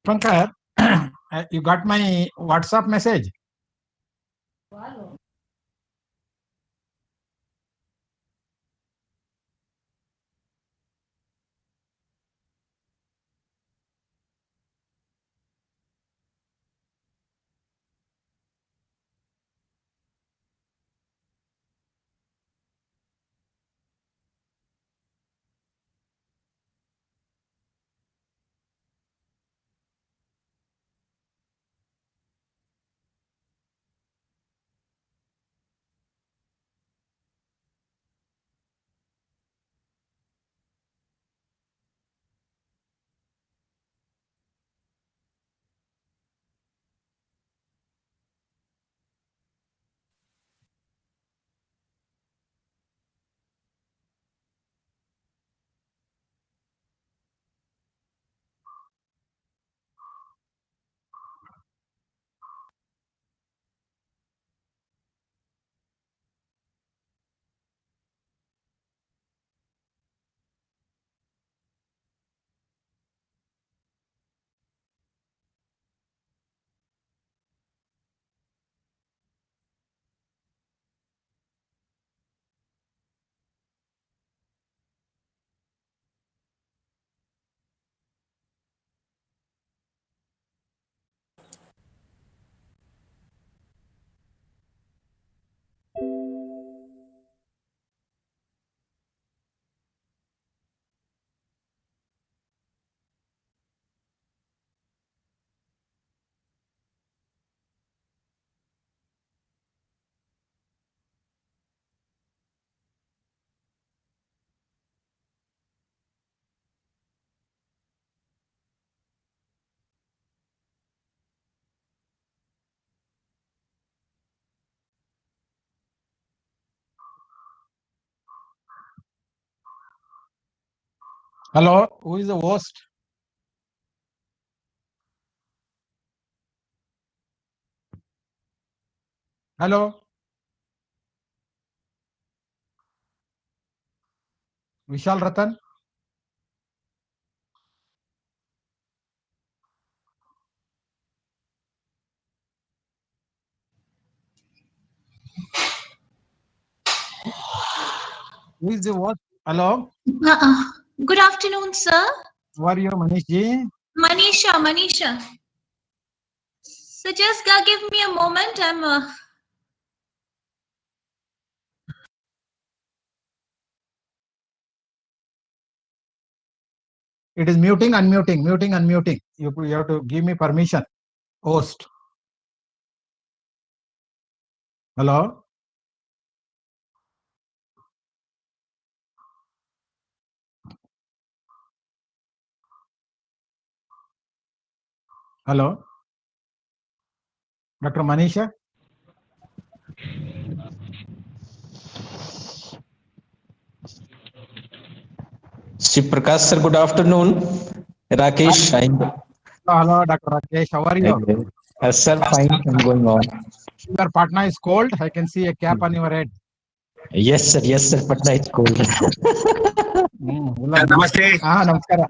Pankaj, you got my WhatsApp message? Hello, who is the host? Hello, Vishal Ratan. Who is the host? Hello, Good afternoon, sir. how are you, Manish ji? Manisha. So just give me a moment. It is muting, unmuting. You have to give me permission. Host. Hello. Hello. Dr. Manisha. Shri Prakash sir, good afternoon. Rakesh, Hello, Dr. Rakesh. How are you? sir, fine. I'm going on. Your Patna is cold. I can see a cap on your head. Yes, sir. Patna is cold. Namaste. Namaskara.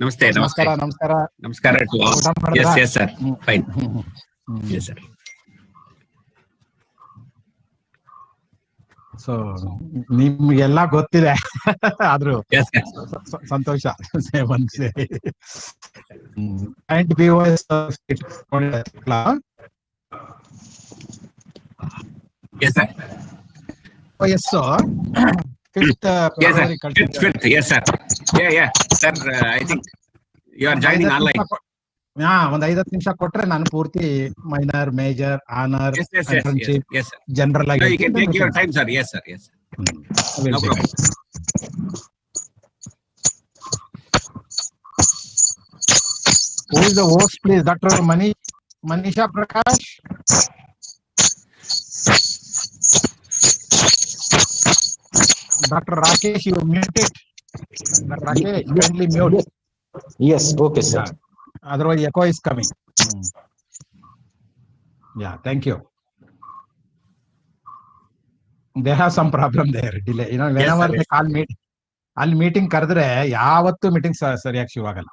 Namaskara. Namaskara to all. Yes, sir. Fine. Yes, sir. So ನಿಮ್ಗೆಲ್ಲ ಗೊತ್ತಿದೆ ಆದ್ರೂ Yes, sir. ಸಂತೋಷ ಬಂದಿದೆ. And BOS Yes, sir. yes, so 5th Yes, sir. February Fifth. Yes, sir. Yeah. Sir, I think you are joining online. ಒಂದ್ 5 ನಿಮಿಷ ಕೊಟ್ರೆ ನಾನು ಪೂರ್ತಿ minor, major, honour, Yes, sir. General No, ಆಗಿ you can take your time, sir. Yes, sir. No problem. Who is the host, please? Dr. Manisha Prakash. Dr. Rakesh, you muted. Dr. Rakesh, kindly mute. Yes, okay, sir. Yeah. Otherwise, echo is coming. Yeah, thank you. They have some problem there. Delay. Whenever they call meet, ಅಲ್ಲಿ meeting ಕರೆದ್ರೆ ಯಾವತ್ತು meeting ಸರಿಯಾಗಿ ಶುರು ಆಗಲ್ಲ.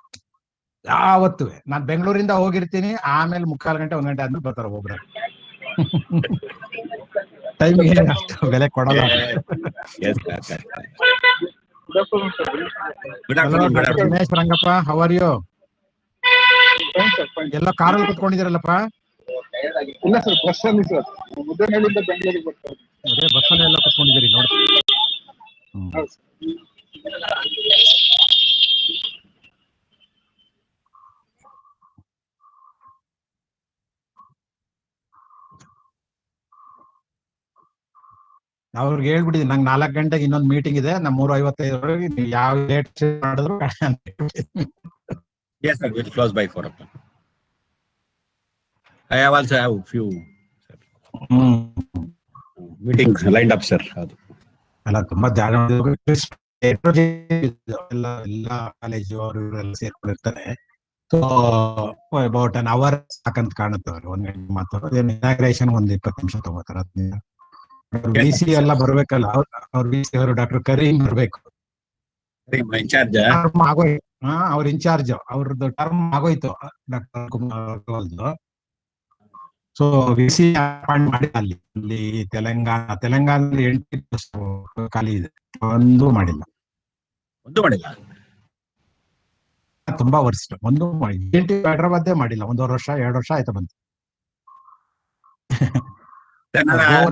ಯಾವತ್ತು ನಾನ್ ಬೆಂಗಳೂರಿಂದ ಹೋಗಿರ್ತೀನಿ, ಆಮೇಲೆ 3:15 1 ಗಂಟೆ ಆದ್ಮೇಲೆ ಬರ್ತಾರೆ ಒಬ್ರು. ಟೈಮ್ಗೆ ಅಷ್ಟು ಬೆಲೆ ಕೊಡಲ್ಲ. Dinesh Rangappa, how are you? ಎಲ್ಲ ಕಾರಲ್ಲಿ ಕುತ್ಕೊಂಡಿದ್ದೀರಲ್ಲಪ್ಪ? ಇಲ್ಲ ಸರ್, ಬಸ್ ಅಲ್ಲಿ ಸರ್. ಮುದ್ದೇನಹಳ್ಳಿಯಿಂದ ಬೆಂಗಳೂರಿಗೆ ಬರ್ತಾರೆ. ಅದೇ ಬಸ್ಸಲ್ಲಿ ಎಲ್ಲ ಕುತ್ಕೊಂಡಿದ್ದೀರಿ ನೋಡಿ. ಅವ್ರಿಗೆ ಹೇಳ್ಬಿಟ್ಟಿದ್ದೀನಿ, ನಂಗೆ 4 ಗಂಟೆಗೆ ಇನ್ನೊಂದು ಮೀಟಿಂಗ್ ಇದೆ, ನಮ್ 3:55 ನೀವು ಯಾವ ಲೇಟ್ ಮಾಡಿದ್ರು. Yes, sir. We'll close by 4 o'clock. I have also have few meetings lined up, sir. ಅಲ್ಲ, ತುಂಬಾ ಎಲ್ಲ ಕಾಲೇಜು ಅವರು ಇವರೆಲ್ಲ ಸೇರ್ಕೊಂಡಿರ್ತಾರೆ. ಸೊ ಅಬೌಟ್ ಅನ್ ಅವರ್ ಸಾಕಂತ ಕಾಣುತ್ತೆ. ಅವ್ರು 1 ಗಂಟೆ ಮಾತಾಡೋದು, ಇನಾಗ್ರೇಷನ್ 20 ನಿಮಿಷ ತಗೋತಾರೆ. ವಿ ಸಿ ಎಲ್ಲ ಬರ್ಬೇಕಲ್ಲ, ಅವ್ರ ವಿ ಸಿ ಅವರು ಡಾಕ್ಟರ್ ಕರೀಂ ಬರ್ಬೇಕು. ಅವ್ರ ಇನ್ಚಾರ್ಜ್, ಅವ್ರದ್ದು ಟರ್ಮ್ ಆಗೋಯ್ತು doctor Kumar. So we C appoint ಮಾಡಿ ಅಲ್ಲಿ ತೆಲಂಗಾಣದಲ್ಲಿ 8 ಪೋಸ್ಟ್ ಖಾಲಿ ಇದೆ, ಒಂದೂ ಮಾಡಿಲ್ಲ. ತುಂಬಾ ವರ್ಷ ಒಂದು ಹೈದರಾಬಾದ್ ಮಾಡಿಲ್ಲ. 1.5 ವರ್ಷ 2 ವರ್ಷ ಆಯ್ತು ಬಂತು.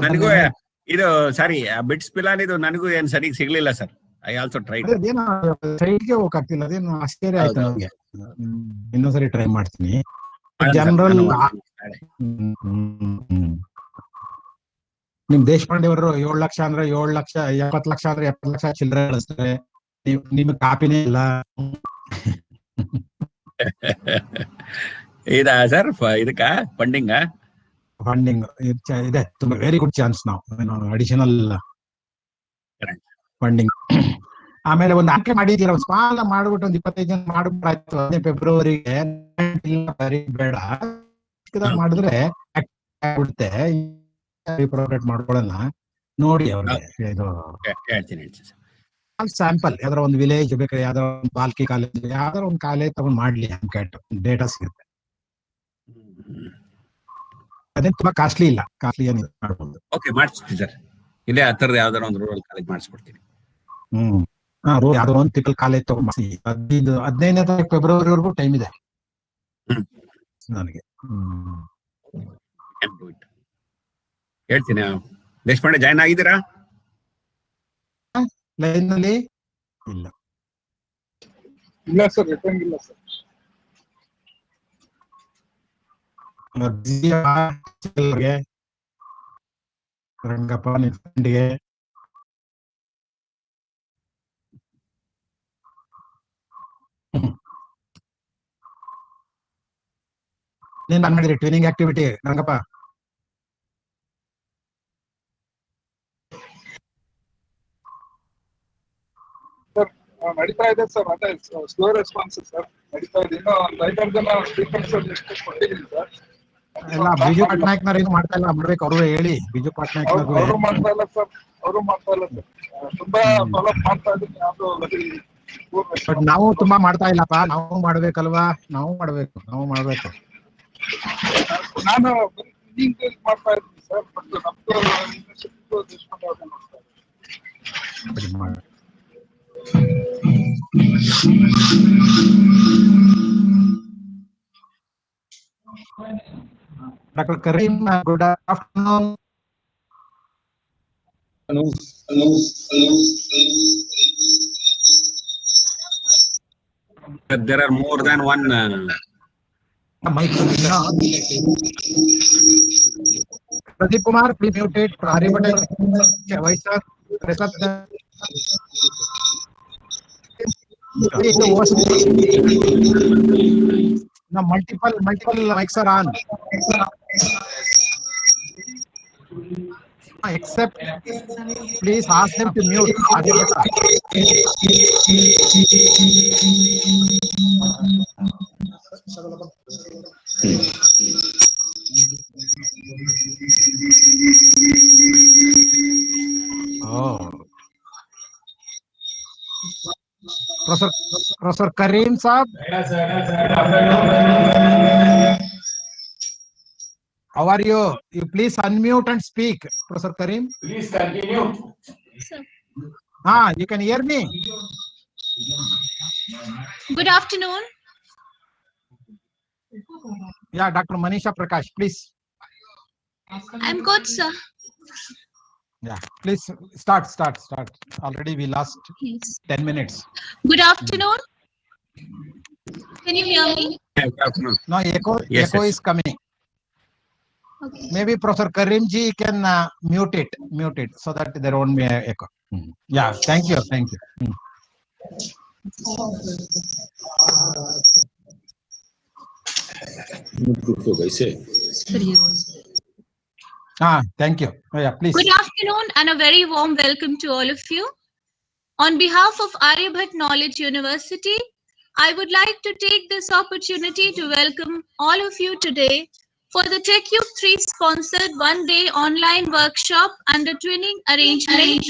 ನನಗೂ ಇದು ಸಾರಿ ಬಿಟ್ಸ್ ಪಿಲಾನ್ ಇದು ನನಗೂ ಏನ್ ಸರಿ ಸಿಗ್ಲಿಲ್ಲ ಸರ್. I also try. ಸೈಡ್ಗೆ ಹೋಗಕ್ಕಾಗ್ತಿಲ್ಲ, ಅದೇನು ಆಶ್ಚರ್ಯ ಆಯ್ತು ನನಗೆ. ಇನ್ನೊಂದ್ಸರಿ ಟ್ರೈ ಮಾಡ್ತೀನಿ. ಜನರಲ್ ನಿಮ್ ದೇಶಪಾಂಡೆ ಅವರು 7 ಲಕ್ಷ ಅಂದ್ರೆ 7 ಲಕ್ಷ, 70 ಲಕ್ಷ ಅಂದ್ರೆ 70 ಲಕ್ಷ ಚಿಲ್ಲರೆ ಕಳಿಸ್ತಾರೆ. ನಿಮ್ ಕಾಪಿನೇ ಇಲ್ಲ. ಇದಾ ಸರ್ ಇದಕ್ಕ ಫಂಡಿಂಗ್ ಇದೆ. ತುಂಬಾ ವೆರಿ ಗುಡ್ ಚಾನ್ಸ್. ನಾವು ಅಡಿಷನಲ್ ಫಂಡಿಂಗ್ ಆಮೇಲೆ ಒಂದು ಆಯ್ಕೆ ಮಾಡಿದ್ದೀರ, ಒಂದು ಸ್ಮಾಲ್ ಮಾಡ್ಬಿಟ್ಟು ಒಂದು 25 ಜನ ಮಾಡ್ಬಿಟ್ಟಾಯ್ತು. ಫೆಬ್ರವರಿಗೆ ಬೇಡ ಮಾಡಿದ್ರೆ ಬಿಡುತ್ತೆ. ಮಾಡ್ಕೊಳ್ಳೋಣ ನೋಡಿ ಅವ್ರಿಗೆ. ಇದು ಸ್ಯಾಂಪಲ್ ಯಾವ್ದಾರ ಒಂದು ವಿಲೇಜ್ ಬೇಕಾದ್ರೆ, ಯಾವ್ದಾರ ಒಂದು ಬಾಲ್ಕಿ ಕಾಲೇಜ್, ಯಾವ್ದಾರ ಒಂದು ಕಾಲೇಜ್ ತಗೊಂಡ್ ಮಾಡ್ಲಿ. ಡೇಟಾ ಸಿಗುತ್ತೆ. ಅದೇನ್ ತುಂಬಾ ಕಾಸ್ಟ್ಲಿ ಇಲ್ಲ, ಕಾಸ್ಟ್ಲಿ ಏನಿದೆ ಮಾಡ್ಬೋದು. ಓಕೆ, ಮಾಡಿಸ್ತೀವಿ ಸರ್. ಇಲ್ಲೇ ಹತ್ತಿರದ ಯಾವ್ದಾರ ಒಂದು ರೂರಲ್ ಕಾಲೇಜ್ ಮಾಡಿಸ್ಕೊಡ್ತೀನಿ. ಯಾವ್ದೋ ಒಂದು ತಿಂಗಳ ಕಾಲೇಜ್ ತಗೊಂಡ್ 15ನೇ ತಾರೀಕು ಫೆಬ್ರವರಿವರೆಗೂ ಟೈಮ್ ಇದೆ ನನಗೆ. ಹೇಳ್ತೀನಿ. ದೇಶಪಾಂಡೆ ಜಾಯ್ನ್ ಆಗಿದ್ದೀರಾ? ಲೈನ್ ನಲ್ಲಿ ಇಲ್ಲ ಸರ್, ಇಲ್ಲ ಸರ್. ರಂಗಪ್ಪ ನಿನ್ ಫ್ರೆಂಡ್ಗೆ ನೀನ್ ಬಂದ್ ಮಾಡಿದ್ರಿ ಟ್ರೈನಿಂಗ್ ಆಕ್ಟಿವಿಟಿ ರಂಗಪ್ಪ? ಸರ್ ನಡೀತಾ ಇದೆ ಸರ್. ಅದೇ ಸ್ಲೋ ರೆಸ್ಪಾನ್ಸ್ ಸರ್, ನಡೀತಾ ಇದೆ. ಇನ್ನೂ 5 ಜನ ಸ್ಪೀಕರ್ಸ್ ಕೊಟ್ಟಿದ್ದೀನಿ ಸರ್. ಎಲ್ಲ ಬಿಜು ಪಟ್ನಾಯಕ್ನವ್ರು ಏನು ಮಾಡ್ತಾ ಇಲ್ಲ, ಮಾಡ್ಬೇಕು. ಅವರು ಹೇಳಿ ಬಿಜು ಪಟ್ನಾಯಕ್ನವ್ರು. ಅವರು ಮಾಡ್ತಾ ಇಲ್ಲ ಸರ್, ತುಂಬಾ ಫಾಲೋಅಪ್ ಮಾಡ್ತಾ ಇದ್ದೀನಿ. ಬಟ್ ನಾವು ತುಂಬಾ ಮಾಡ್ತಾ ಇಲ್ಲಪ್ಪ. ನಾವು ಮಾಡ್ಬೇಕಲ್ವಾ? ನಾವು ಮಾಡ್ಬೇಕು. ನಾನು ಮಾಡ್ತಾ ಇದ್ದೀನಿ ಸರ್. ಬಟ್ ನಮ್ದು doctor Karim, good afternoon. There are more than one. Pradeep Kumar, please mute it. Haribatai, Vice Sir, rest of the. Now multiple mics are on. Except, please ask them to mute. Oh. Professor Kareem Saab. How are you? You please unmute and speak, Professor Kareem. Please continue. You can hear me. Good afternoon. Yeah, Dr. Manisha Prakash, please. I'm good, sir. Yeah, please start. Already we lost Yes. 10 minutes. Good afternoon. Can you hear me? Good afternoon. No, echo Yes, yes. is coming. Okay. Maybe Professor Kareem ji can mute it so that there won't be an echo. Yeah, thank you. Thank you. Yeah, please. Good afternoon and a very warm welcome to all of you. On behalf of Aryabhat Knowledge University, I would like to take this opportunity to welcome all of you today for the TechUke 3 sponsored one-day online workshop under twinning arrangement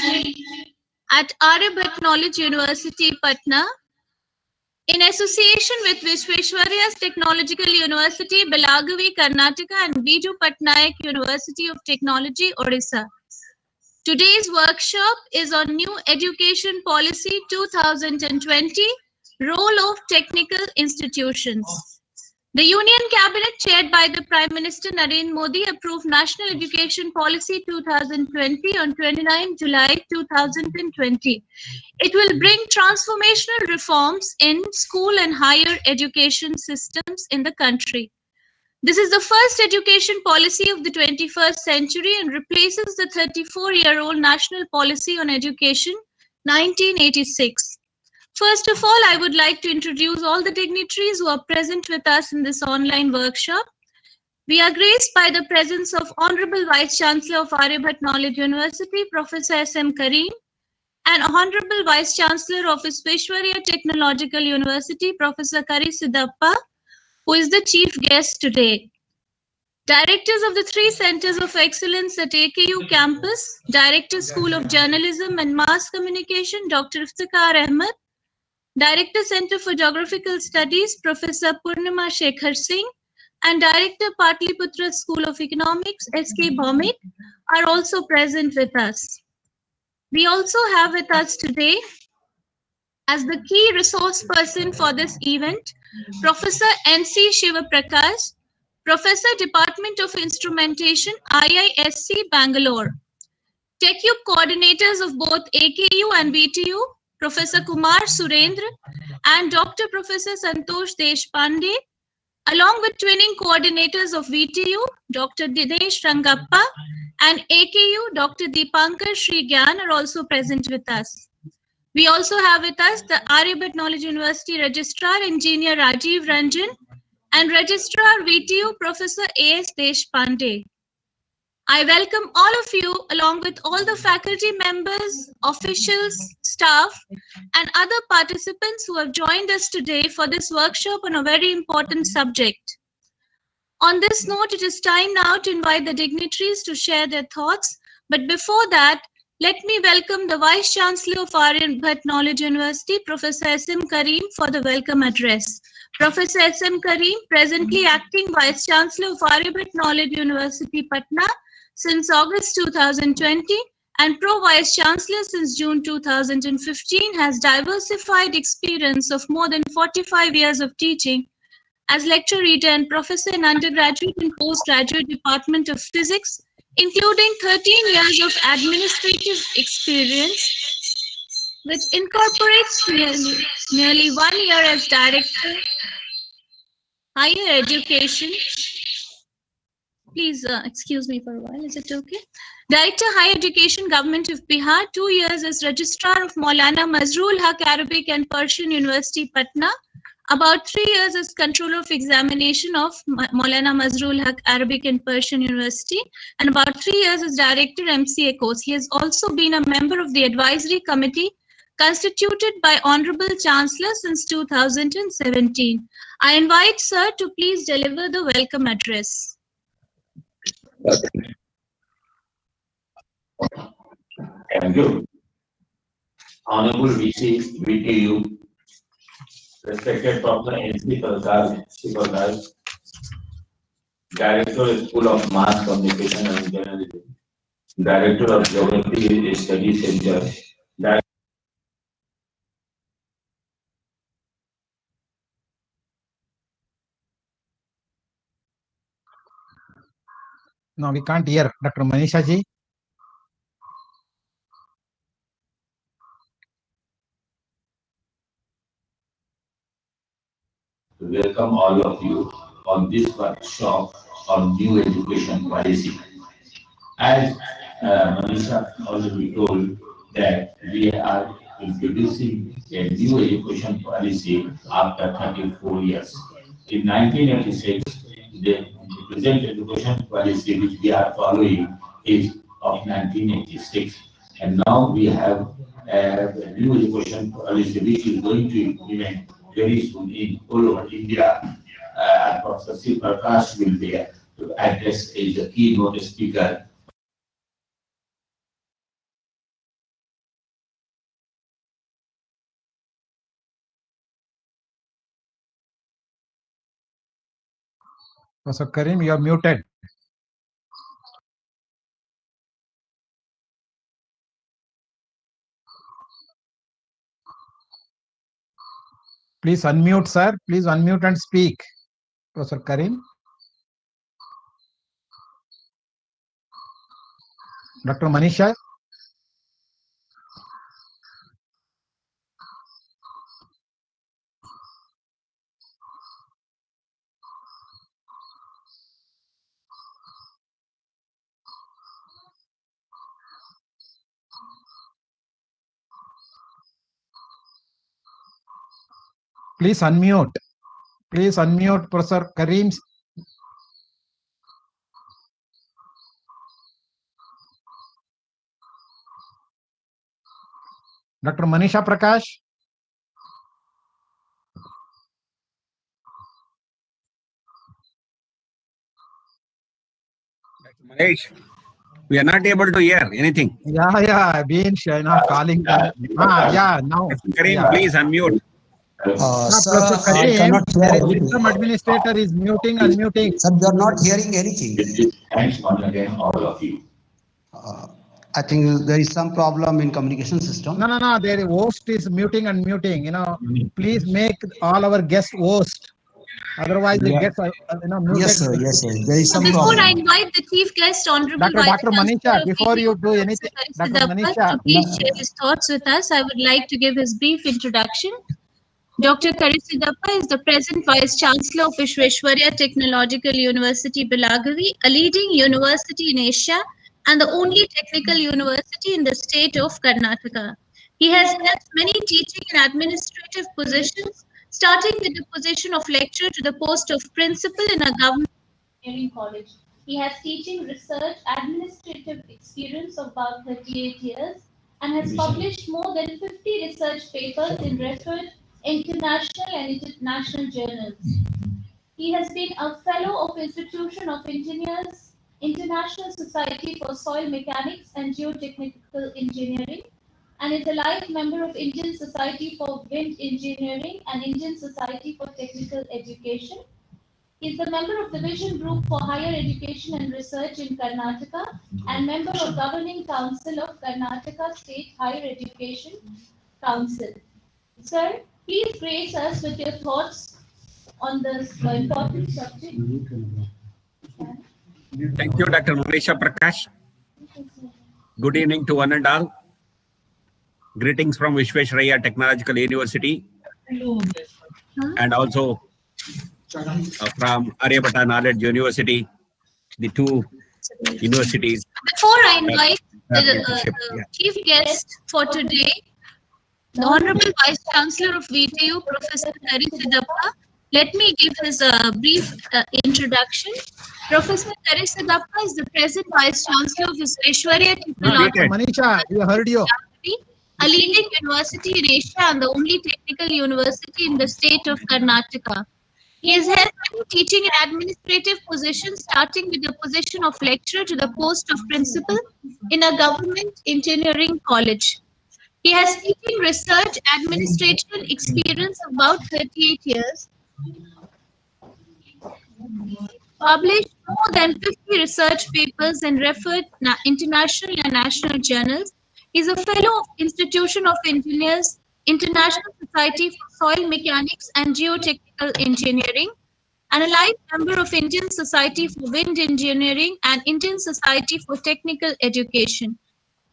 at Aryabhat Knowledge University, Patna, in association with Visvesvaraya Technological University, Belagavi, Karnataka, and Biju Patnaik University of Technology, Odisha. Today's workshop is on New Education Policy 2020, Role of Technical Institutions. The Union Cabinet, chaired by the Prime Minister Narendra Modi, approved National Education Policy 2020 on 29 July 2020. It will bring transformational reforms in school and higher education systems in the country. This is the first education policy of the 21st century and replaces the 34-year-old National Policy on Education, 1986. First of all, I would like to introduce all the dignitaries who are present with us in this online workshop. We are graced by the presence of Honorable Vice Chancellor of Aryabhat Knowledge University, Professor S.M. Kareem, and Honorable Vice Chancellor of Visvesvaraya Technological University, Professor Kari Siddappa, who is the chief guest today. Directors of the 3 Centers of Excellence at AKU campus, Director School of Journalism and Mass Communication, Dr. Iftikhar Ahmed, Director Center for Geographical Studies, Professor Purnima Shekhar Singh, and Director Patliputra School of Economics, S.K. Bhaumik, are also present with us. We also have with us today, as the key resource person for this event, Professor N.C. Shivaprakash, Professor, Department of Instrumentation, IISc, Bangalore. TechUke coordinators of both AKU and VTU, Professor Kumar Surendra and Dr. Professor Santosh Deshpande, along with twinning coordinators of VTU, Dr. Dinesh Rangappa, and AKU, Dr. Deepankar Shrigyan, are also present with us. We also have with us the Aryabhat Knowledge University Registrar Engineer Rajiv Ranjan and Registrar VTU Professor A.S. Deshpande. I welcome all of you along with all the faculty members, officials, staff, and other participants who have joined us today for this workshop on a very important subject. On this note, it is time now to invite the dignitaries to share their thoughts. But before that, let me welcome the Vice Chancellor of Aryabhat Knowledge University, Professor S.M. Kareem, for the welcome address. Professor S.M. Kareem, presently acting Vice Chancellor of Aryabhat Knowledge University, Patna, since August 2020, and Pro Vice Chancellor since June 2015, has diversified experience of more than 45 years of teaching as lecture reader and professor in undergraduate and postgraduate Department of Physics, including 13 years of administrative experience, which incorporates nearly 1 year as Director, Higher Education. Please excuse me for a while, is it okay? Director, Higher Education, Government of Bihar, 2 years as Registrar of Maulana Mazrul Haq Arabic and Persian University, Patna, about 3 years as Controller of Examination of Maulana Mazrul Haq Arabic and Persian University, and about 3 years as Director, MCA course. He has also been a member of the Advisory Committee constituted by Honorable Chancellor since 2017. I invite Sir to please deliver the welcome address. Thank you. Honorable VC, VTU, Respected Dr. N.C. Prakash, Director, School of Mass Communication and Journalism, Director of Geography Studies Center, No, we can't hear. Dr. Manisha ji. to welcome all of you on this workshop on new education policy. As Manisha already told that we are introducing a new education policy after 34 years. In 1986, the present education policy which we are following is of 1986. And now we have a new education policy which is going to implement very soon in all over India. Professor C. Prakash will be there to address as the keynote speaker. Professor Karim, you are muted. Please unmute, sir. Please unmute and speak. Professor Karim. Dr. Manisha. Please unmute. Please unmute Professor Karim. Dr. Manisha Prakash. Mahesh, we are not able to hear anything. Yeah, I've been calling them. Yeah, now. Karim, Yeah. please unmute. Sir, Professor I Karim, cannot hear the anything. system administrator is muting, unmuting. Sir, you are not hearing anything. Thanks once again, all of you. I think there is some problem in communication system. No. Their host is muting and muting. Please make all our guests host. Otherwise, it gets muted. Yes, sir. There is some Before I problem. invite the chief guest, Honorable Dr. Vice Manisha, Chancellor of before you do VTU, anything, Professor Dr. Karisha Manisha. to please share his thoughts with us, I would like to give his brief introduction. Dr. Karisidappa is the present Vice Chancellor of Vishweshwarya Technological University, Belagavi, a leading university in Asia and the only technical university in the state of Karnataka. He has held many teaching and administrative positions, starting with the position of lecturer to the post of principal in a government engineering college. He has teaching, research, administrative experience of about 38 years and has published more than 50 research papers in referred international and international journals. He has been a fellow of Institution of Engineers, International Society for Soil Mechanics and Geotechnical Engineering, and is a life member of Indian Society for Wind Engineering and Indian Society for Technical Education. He is a member of the Vision Group for Higher Education and Research in Karnataka and member of Governing Council of Karnataka State Higher Education Council. Sir, please grace us with your thoughts on this important subject. Thank you, Dr. Manisha Prakash. Good evening to one and all. Greetings from Vishweshwarya Technological University and also from Aryabhatta Knowledge University, the two universities. Before I invite the chief guest for today, the Honorable Vice Chancellor of VTU, Professor Karisidappa, let me give his brief introduction. Professor Karisidappa is the present Vice Chancellor of Vishweshwarya Technological Manisha, we heard you. a leading university in Asia and the only technical university in the state of Karnataka. He has held many teaching and administrative positions, starting with the position of lecturer to the post of principal in a government engineering college. He has teaching, research, administration experience of about 38 years, published more than 50 research papers in referred international and national journals. He is a fellow of Institution of Engineers, International Society for Soil Mechanics and Geotechnical Engineering, and a life member of Indian Society for Wind Engineering and Indian Society for Technical Education.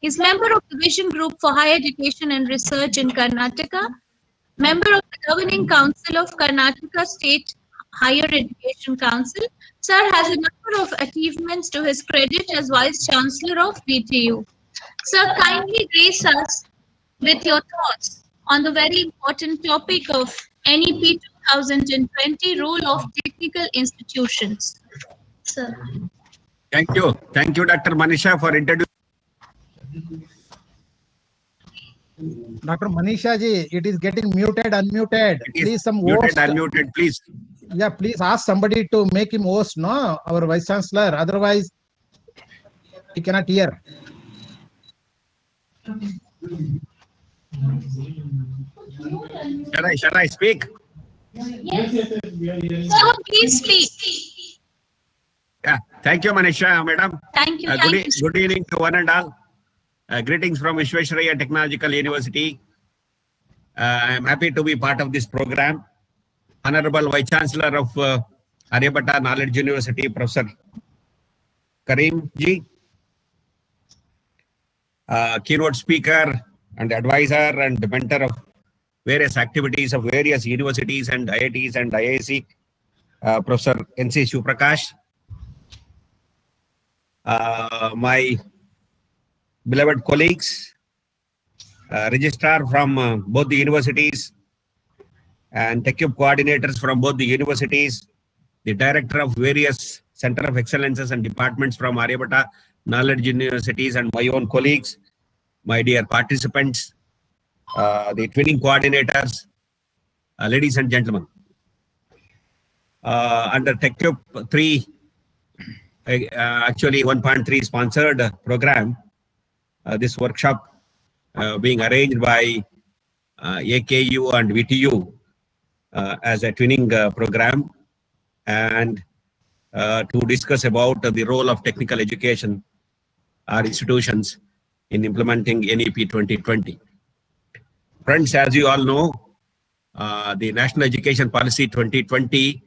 He is member of the Vision Group for Higher Education and Research in Karnataka, member of the Governing Council of Karnataka State Higher Education Council. Sir has a number of achievements to his credit as Vice Chancellor of VTU. Sir, kindly grace us with your thoughts on the very important topic of NEP 2020, Role of Technical Institutions. Sir. Thank you. Thank you, Dr. Manisha, for introducing. Dr. Manisha ji, it is getting muted, unmuted. Please, some Muted, host. unmuted, please. Yeah, please ask somebody to make him host, no? Our Vice Chancellor. Otherwise, he cannot hear. Shall I speak? Sir, please speak. Yeah. Thank you, Manisha, madam. Thank you. Good evening to one and all. Greetings from Vishwesvaraya Technological University. I am happy to be part of this program. Honorable Vice Chancellor of Aryabhatta Knowledge University, Professor Karim ji, keynote speaker and advisor and mentor of various activities of various universities and IITs and IISc, Professor N.C. Shivprakash, my beloved colleagues, registrar from both the universities and TechCube coordinators from both the universities, the director of various Center of Excellences and departments from Aryabhatta Knowledge Universities, and my own colleagues, my dear participants, the twinning coordinators, ladies and gentlemen. Under TechCube 3, actually 1.3 sponsored program, this workshop being arranged by AKU and VTU as a twinning program, and to discuss about the role of technical education or institutions in implementing NEP 2020. Friends, as you all know, the National Education Policy 2020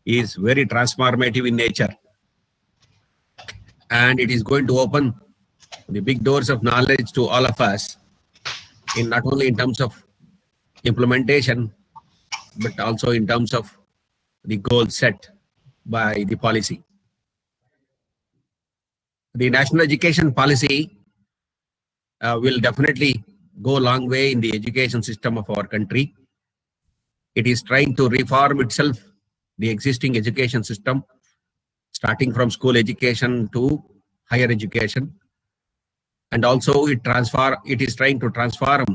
is very transformative in nature, and it is going to open the big doors of knowledge to all of us, in not only in terms of implementation, but also in terms of the goals set by the policy. The National Education Policy will definitely go a long way in the education system of our country. It is trying to reform itself, the existing education system, starting from school education to higher education. And also it is trying to transform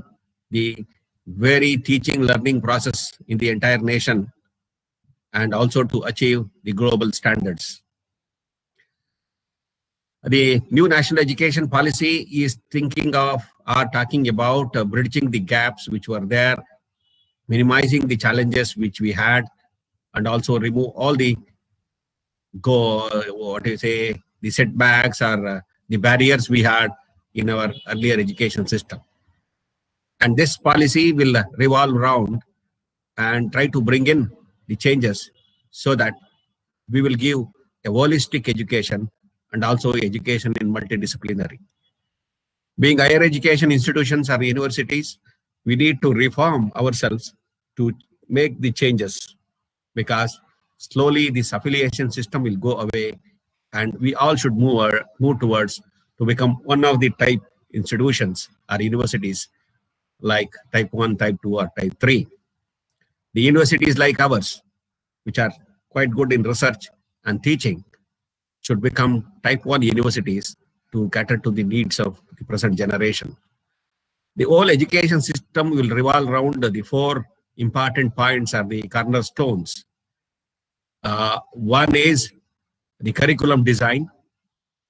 the very teaching learning process in the entire nation, and also to achieve the global standards. The new National Education Policy is thinking of or talking about bridging the gaps which were there, minimizing the challenges which we had, and also remove all the the setbacks or the barriers we had in our earlier education system. And this policy will revolve around and try to bring in the changes so that we will give a holistic education and also education in multidisciplinary. Being higher education institutions or universities, we need to reform ourselves to make the changes, because slowly this affiliation system will go away, and we all should move towards to become one of the type institutions or universities like type 1, type 2 or type 3. The universities like ours, which are quite good in research and teaching, should become type 1 universities to cater to the needs of the present generation. The whole education system will revolve around the 4 important points or the cornerstones. One is the curriculum design.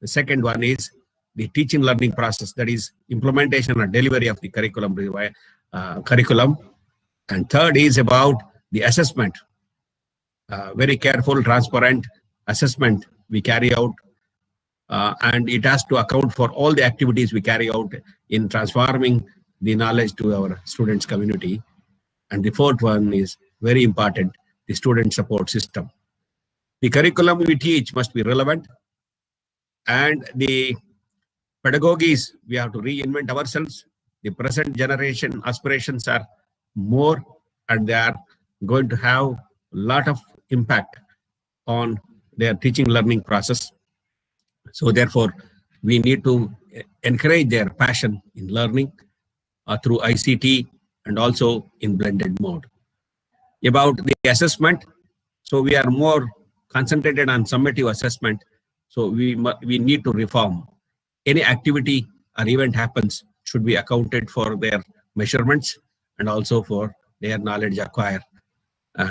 The second one is the teaching learning process, that is implementation or delivery of the curriculum. Curriculum. And third is about the assessment. Very careful, transparent assessment we carry out. And it has to account for all the activities we carry out in transforming the knowledge to our students' community. And the fourth one is very important, the student support system. The curriculum we teach must be relevant, and the pedagogies, we have to reinvent ourselves. The present generation aspirations are more, and they are going to have a lot of impact on their teaching learning process. So therefore, we need to encourage their passion in learning through ICT and also in blended mode. About the assessment, so we are more concentrated on summative assessment. So we need to reform. Any activity or event happens should be accounted for their measurements and also for their knowledge acquire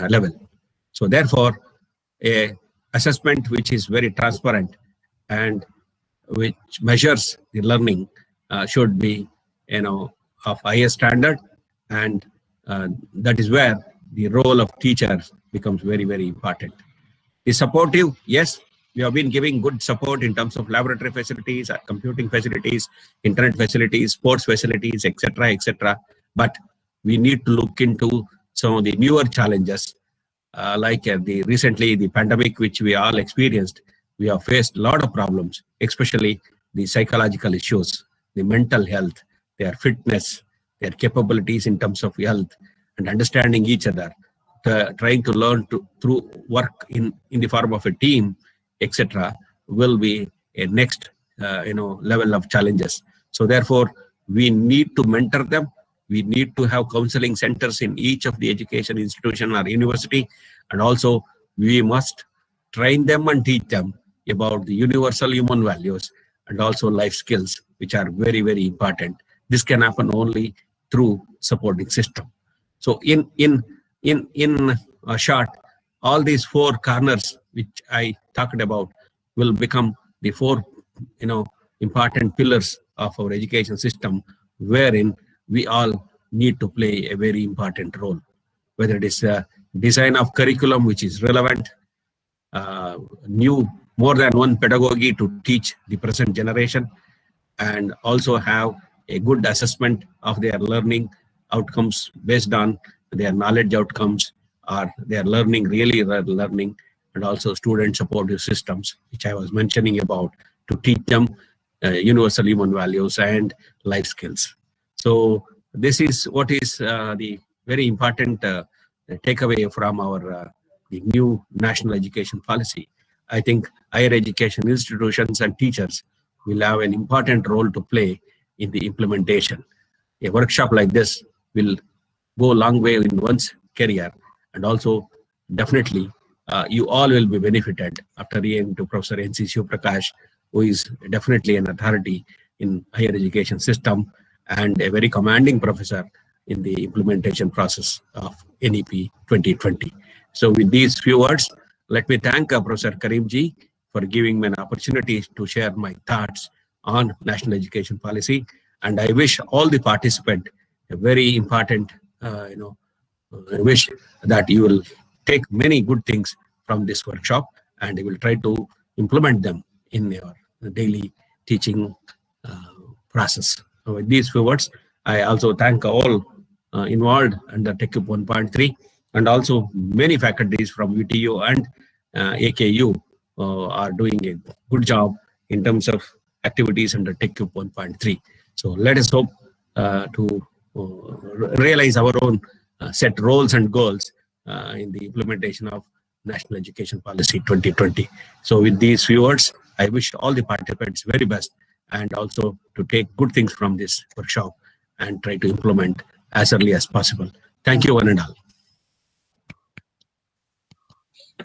level. So therefore, a assessment which is very transparent and which measures the learning should be, of higher standard, and that is where the role of teachers becomes very, very important. The supportive, yes, we have been giving good support in terms of laboratory facilities, computing facilities, internet facilities, sports facilities, etc., etc. But we need to look into some of the newer challenges, like recently the pandemic, which we all experienced. We have faced a lot of problems, especially the psychological issues, the mental health, their fitness, their capabilities in terms of health, and understanding each other, trying to learn through work in the form of a team, etc., will be a next level of challenges. So therefore, we need to mentor them. We need to have counseling centers in each of the education institution or university, and also we must train them and teach them about the universal human values and also life skills, which are very, very important. This can happen only through supporting system. So in short, all these four corners which I talked about will become the four important pillars of our education system, wherein we all need to play a very important role, whether it is a design of curriculum which is relevant, new more than one pedagogy to teach the present generation, and also have a good assessment of their learning outcomes based on their knowledge outcomes, or their learning, really learning, and also student supportive systems, which I was mentioning about, to teach them universal human values and life skills. So this is what is the very important takeaway from our the new national education policy. I think higher education institutions and teachers will have an important role to play in the implementation. A workshop like this will go a long way in one's career, and also definitely you all will be benefited after hearing to Professor N.C. Shivaprakash, who is definitely an authority in higher education system and a very commanding professor in the implementation process of NEP 2020. So with these few words, let me thank Professor Karimji for giving me an opportunity to share my thoughts on national education policy. And I wish all the participants a very important wish that you will take many good things from this workshop, and you will try to implement them in your daily teaching process. So with these few words, I also thank all involved under TechCube 1.3, and also many faculties from UTU and AKU are doing a good job in terms of activities under TechCube 1.3. So let us hope to realize our own set roles and goals in the implementation of National Education Policy 2020. So with these few words, I wish all the participants very best, and also to take good things from this workshop and try to implement as early as possible. Thank you, one and all.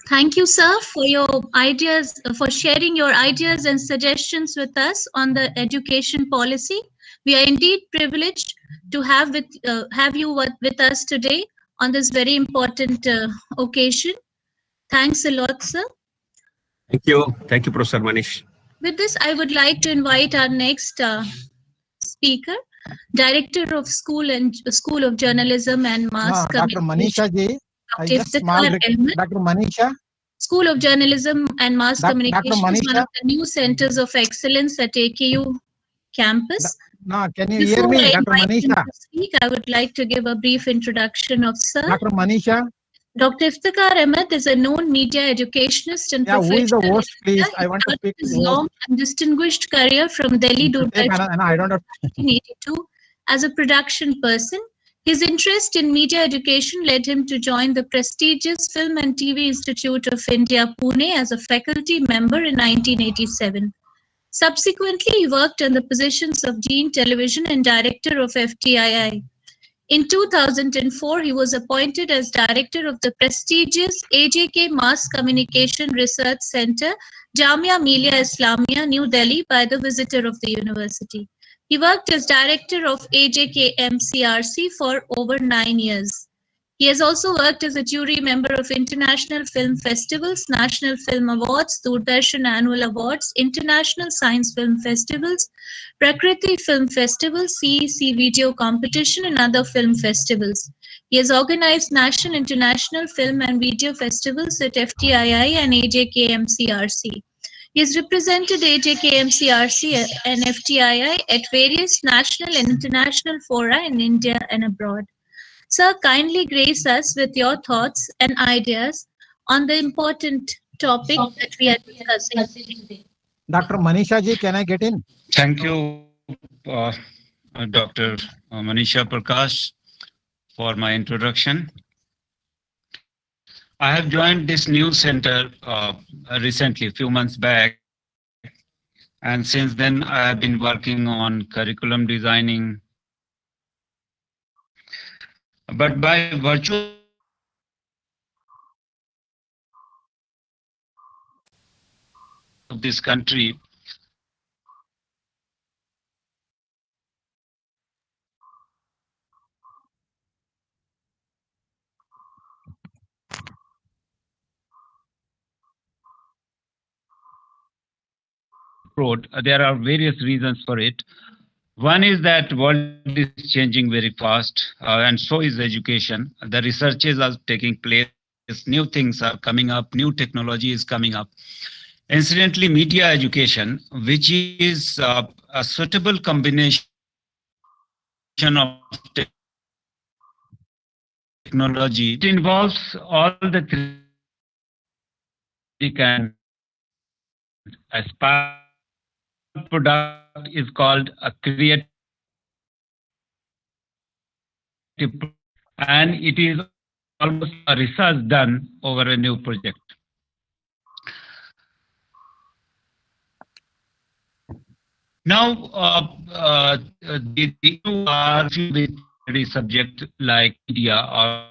Thank you, sir, for your ideas, for sharing your ideas and suggestions with us on the education policy. We are indeed privileged to have you with us today on this very important occasion. Thanks a lot, sir. Thank you, Professor Manish. With this, I would like to invite our next speaker, Director of School of Journalism and Mass Dr. Manisha Communication, ji, Dr. Iftikhar Ahmed. Dr. Manisha. School of Journalism and Mass Dr. Communication is one Manisha. of the new centers of excellence at AKU campus. No, can you Before hear me, I Dr. invite him Manisha? to speak, I would like to give a brief introduction of Sir. Dr. Manisha. Dr. Iftikhar Ahmed is a known media educationist and Yeah, who is the professional host, please? editor. I want to He speak started to his the host. long and distinguished career from Delhi Doordarshan No, I don't have. 1982 as a production person. His interest in media education led him to join the prestigious Film and TV Institute of India, Pune, as a faculty member in 1987. Subsequently, he worked on the positions of Dean Television and Director of FTII. In 2004, he was appointed as Director of the prestigious AJK Mass Communication Research Center, Jamia Millia Islamia, New Delhi, by the visitor of the university. He worked as Director of AJK MCRC for over 9 years. He has also worked as a jury member of International Film Festivals, National Film Awards, Doordarshan Annual Awards, International Science Film Festivals, Prakriti Film Festival, CEC Video Competition, and other film festivals. He has organized national, international film and video festivals at FTII and AJKMCRC. He has represented AJKMCRC and FTII at various national and international fora in India and abroad. Sir, kindly grace us with your thoughts and ideas on the important topic that we are discussing. Dr. Manisha ji, can I get in? Thank you, Dr. Manisha Prakash, for my introduction. I have joined this new center recently, a few months back, and since then I have been working on curriculum designing. But by virtue of this country, there are various reasons for it. One is that world is changing very fast, and so is education. The researches are taking place, new things are coming up, new technology is coming up. Incidentally, media education, which is a suitable combination of technology, it involves all the three kinds. A spark product is called a creative, and it is almost a research done over a new project. Now, the two are with subject like media or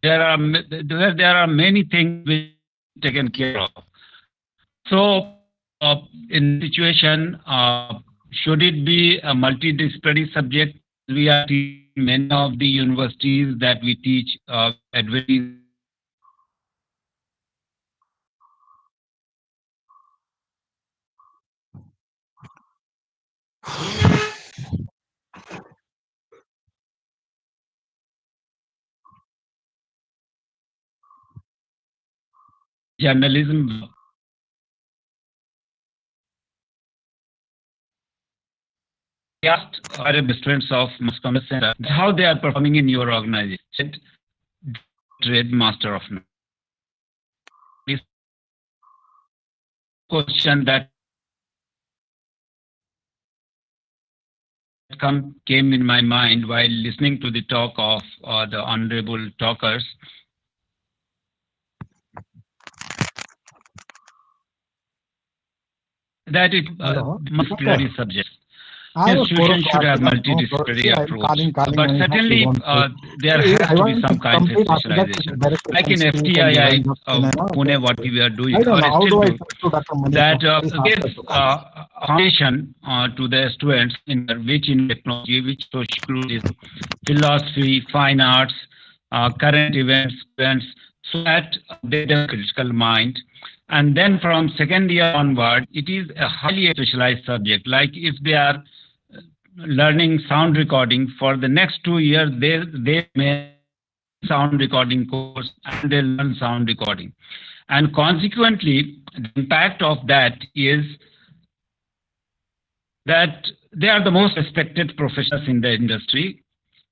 there are many things which are taken care of. So, in situation, should it be a multidisciplinary subject? We are teaching many of the universities that we teach advertising. Journalism. We asked our students of Mass Communication Center how they are performing in your organization. Trade Master of None. This question that came in my mind while listening to the talk of the honorable talkers. That it must study subjects. I was Students should have no, multidisciplinary see, I'm approach. calling But Manisha, she certainly, won't take. there See, has I to want be some to kind of complete after that specialization. directly Like in can speak and FTII, wind up in a- Pune, what we are doing, I don't know, or how still do I do, talk to Dr. Manisha? that Please ask her gives to call. foundation to the students in which in technology, which sociology, philosophy, fine arts, current events, so that they have a critical mind. And then from second year onward, it is a highly specialized subject. Like if they are learning sound recording for the next 2 years, they may sound recording course and they learn sound recording. And consequently, the impact of that is that they are the most respected professionals in the industry,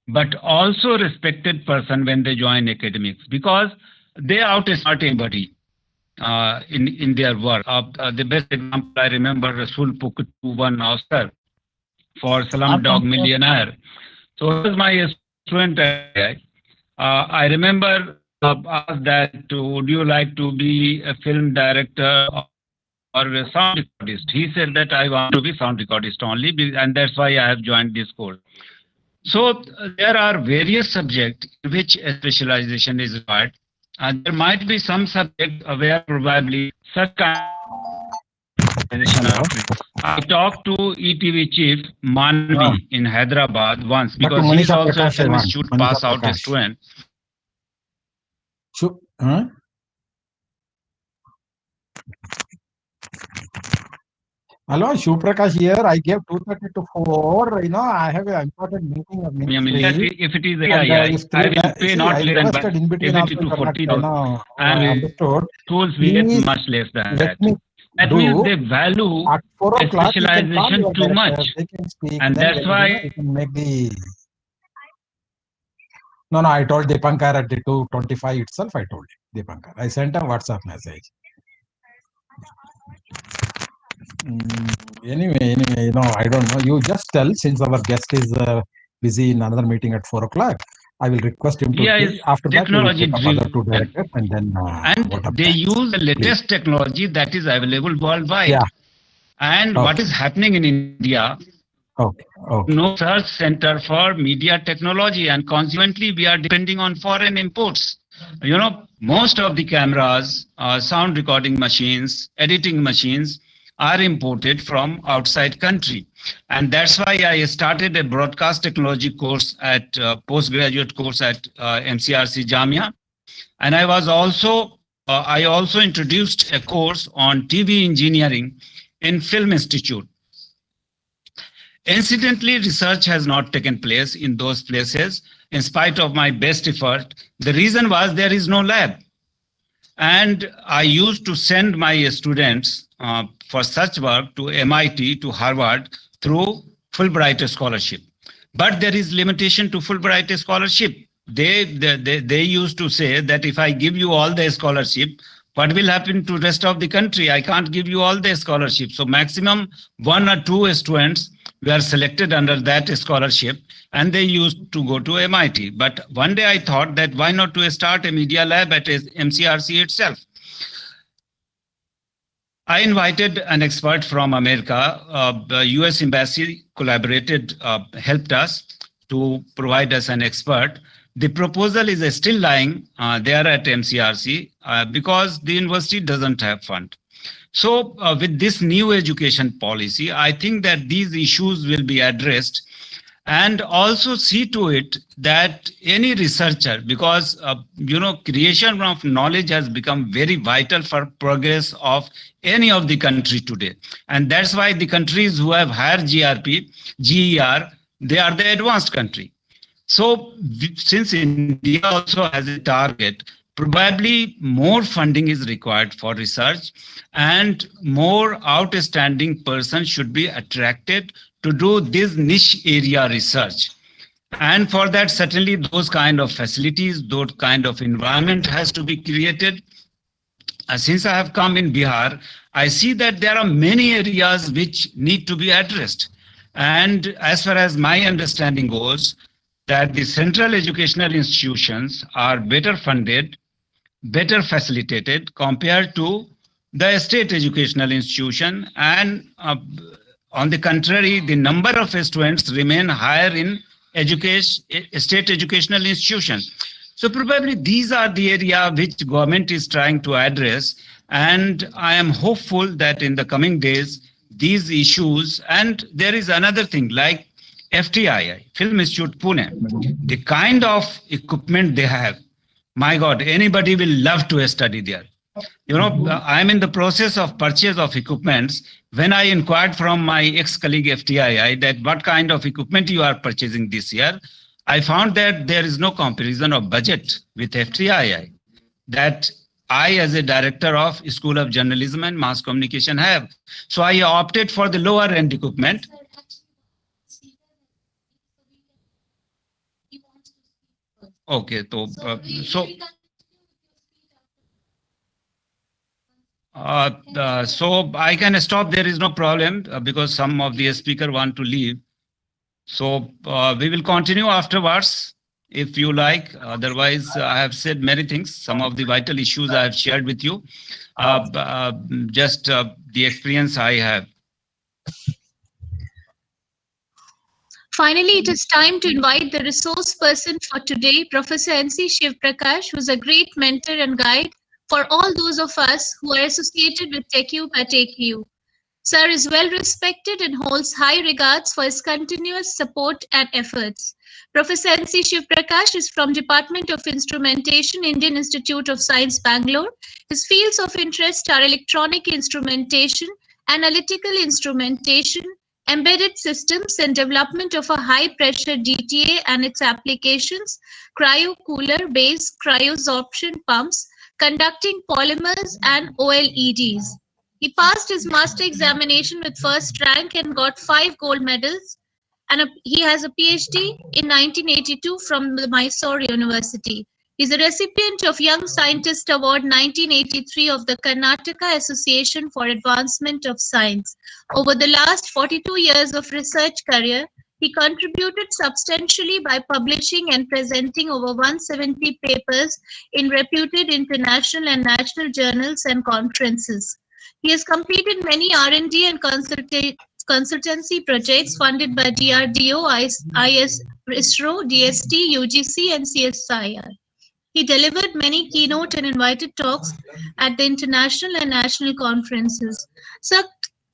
but also respected person when they join academics, because they outsmart anybody in their work. The best example I remember, Rasul Pukutu won Oscar for Slumdog Millionaire. So he was my student. I remember asked that, would you like to be a film director or a sound recordist? He said that I want to be sound recordist only, and that's why I have joined this course. So there are various subjects in which a specialization is required. And there might be some subject where probably such kind of. I talked to ETV chief Manvi in Hyderabad once, because he is also a film institute pass out student. Huh? Hello, Shuprakash here. I gave 2:30 to 4. I have an important meeting of ministry. If it is I will pay not less than 70 to 40. And tools we get much less than that. That means they value specialization too much. And that's why. No, I told Dipankar at the 2:25 itself. I told Dipankar. I sent a WhatsApp message. Anyway, I don't know. You just tell, since our guest is busy in another meeting at 4 o'clock. I will request him to after technology that. We will take up other 2 directors and then. And they use the latest technology that is available worldwide. Yeah. And what is happening in India? No research center for media technology, and consequently we are depending on foreign imports. Most of the cameras, sound recording machines, editing machines are imported from outside country. And that's why I started a broadcast technology course at postgraduate course at MCRC Jamia. And I also introduced a course on TV engineering in Film Institute. Incidentally, research has not taken place in those places in spite of my best effort. The reason was there is no lab. And I used to send my students for such work to MIT, to Harvard, through Fulbright scholarship. But there is limitation to Fulbright scholarship. They used to say that if I give you all the scholarship, what will happen to rest of the country? I can't give you all the scholarship. So maximum 1 or 2 students were selected under that scholarship, and they used to go to MIT. But one day I thought that why not to start a media lab at MCRC itself? I invited an expert from America. The US Embassy collaborated, helped us to provide us an expert. The proposal is still lying there at MCRC because the university doesn't have fund. So with this new education policy, I think that these issues will be addressed, and also see to it that any researcher, because creation of knowledge has become very vital for progress of any of the country today. And that's why the countries who have higher GRP, GER, they are the advanced country. So since India also has a target, probably more funding is required for research, and more outstanding persons should be attracted to do this niche area research. And for that, certainly those kind of facilities, those kind of environment has to be created. Since I have come in Bihar, I see that there are many areas which need to be addressed. And as far as my understanding goes, that the central educational institutions are better funded, better facilitated compared to the state educational institution, and On the contrary, the number of students remain higher in state educational institutions. So probably these are the area which government is trying to address. And I am hopeful that in the coming days, these issues, and there is another thing like FTII, Film Institute Pune, the kind of equipment they have, my God, anybody will love to study there. You know, I'm in the process of purchase of equipments. When I inquired from my ex-colleague FTII that what kind of equipment you are purchasing this year, I found that there is no comparison of budget with FTII that I, as a director of School of Journalism and Mass Communication, have. So I opted for the lower end equipment. Okay, so I can stop. There is no problem because some of the speaker want to leave. So we will continue afterwards if you like. Otherwise, I have said many things. Some of the vital issues I have shared with you. Just the experience I have. Finally, it is time to invite the resource person for today, Professor N.C. Shiv Prakash, who is a great mentor and guide for all those of us who are associated with TechU at TechU. Sir is well respected and holds high regards for his continuous support and efforts. Professor N.C. Shiv Prakash is from Department of Instrumentation, Indian Institute of Science, Bangalore. His fields of interest are electronic instrumentation, analytical instrumentation, embedded systems, and development of a high-pressure DTA and its applications, cryo-cooler-based cryosorption pumps, conducting polymers, and OLEDs. He passed his master examination with first rank and got 5 gold medals, and he has a PhD in 1982 from the Mysore University. He is a recipient of Young Scientist Award 1983 of the Karnataka Association for Advancement of Science. Over the last 42 years of research career, he contributed substantially by publishing and presenting over 170 papers in reputed international and national journals and conferences. He has completed many R&D and consultancy projects funded by DRDO, ISRO, DST, UGC, and CSIR. He delivered many keynote and invited talks at the international and national conferences. So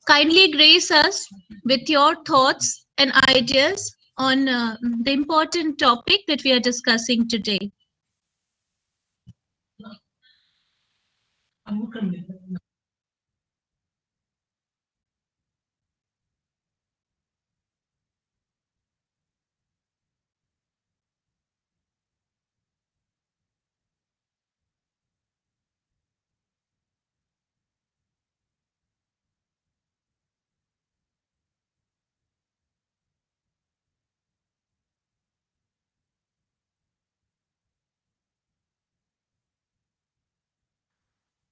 kindly grace us with your thoughts and ideas on the important topic that we are discussing today.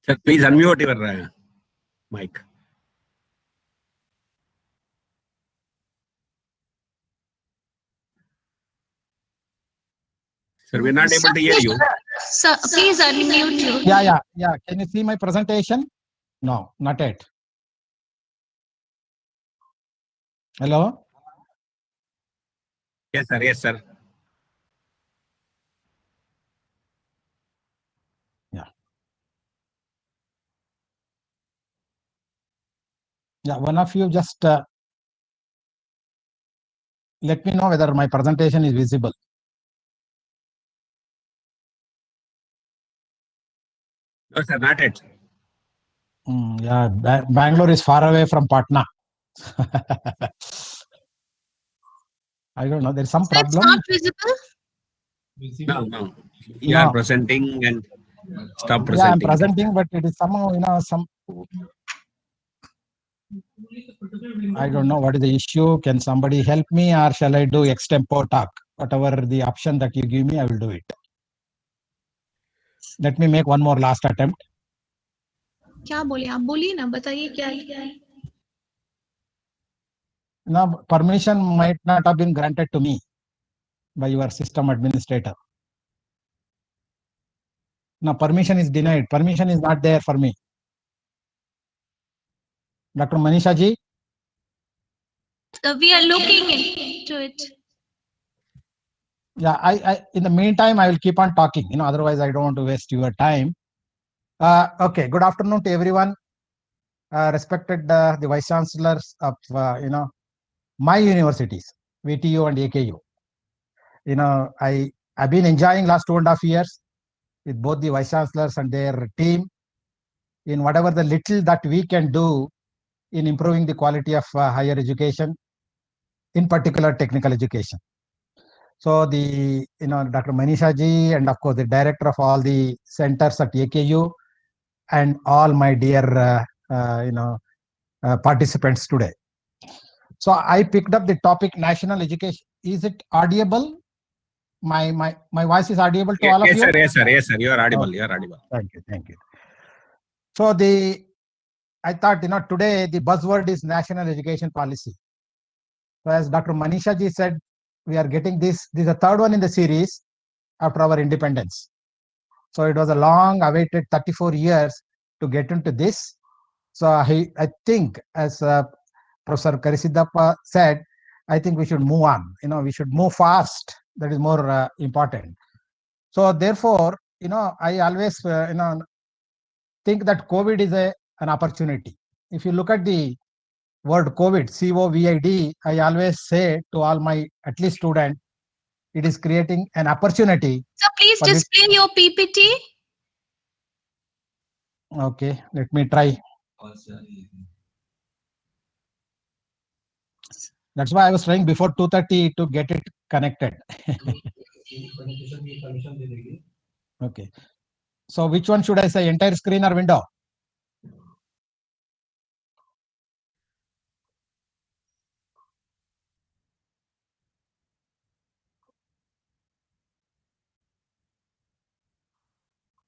Sir, please unmute your mic. Sir, we're not able to hear you. Sir, please unmute you. Yeah. Can you see my presentation? No, not yet. Hello? Yes, sir. Yes, sir. Yeah, one of you just let me know whether my presentation is visible. No, sir, not yet. Yeah, Bangalore is far away from Patna. I don't know. There's some So it's problem. not visible? No. You are presenting and stop presenting. Yeah, I'm presenting, but it is somehow, some. I don't know what is the issue. Can somebody help me, or shall I do extempo talk? Whatever the option that you give me, I will do it. Let me make one more last attempt. क्या बोले आप बोलिए ना बताइए क्या है Now, permission might not have been granted to me by your system administrator. Now, permission is denied. Permission is not there for me. Dr. Manisha ji? We are looking into it. Yeah, I in the meantime, I will keep on talking, otherwise I don't want to waste your time. Okay, good afternoon to everyone. Respected the vice chancellors of, my universities, VTU and AKU. I've been enjoying last 2.5 years with both the vice chancellors and their team in whatever the little that we can do in improving the quality of higher education, in particular technical education. So Dr. Manisha ji, and of course the director of all the centers at AKU, and all my dear participants today. So I picked up the topic national education. Is it audible? My voice is audible to all of you? Yes, sir. You are audible. Okay. You are audible. Thank you. So I thought, today the buzzword is national education policy. So as Dr. Manisha ji said, we are getting this. This is the third one in the series after our independence. So it was a long awaited 34 years to get into this. So I think, as Professor Karisiddhappa said, I think we should move on. We should move fast. That is more important. So therefore, I always think that COVID is an opportunity. If you look at the word COVID, COVID, I always say to all my at least students, it is creating an opportunity. So please display your PPT. Okay, let me try. That's why I was trying before 2:30 to get it connected. Okay. So which one should I say, entire screen or window?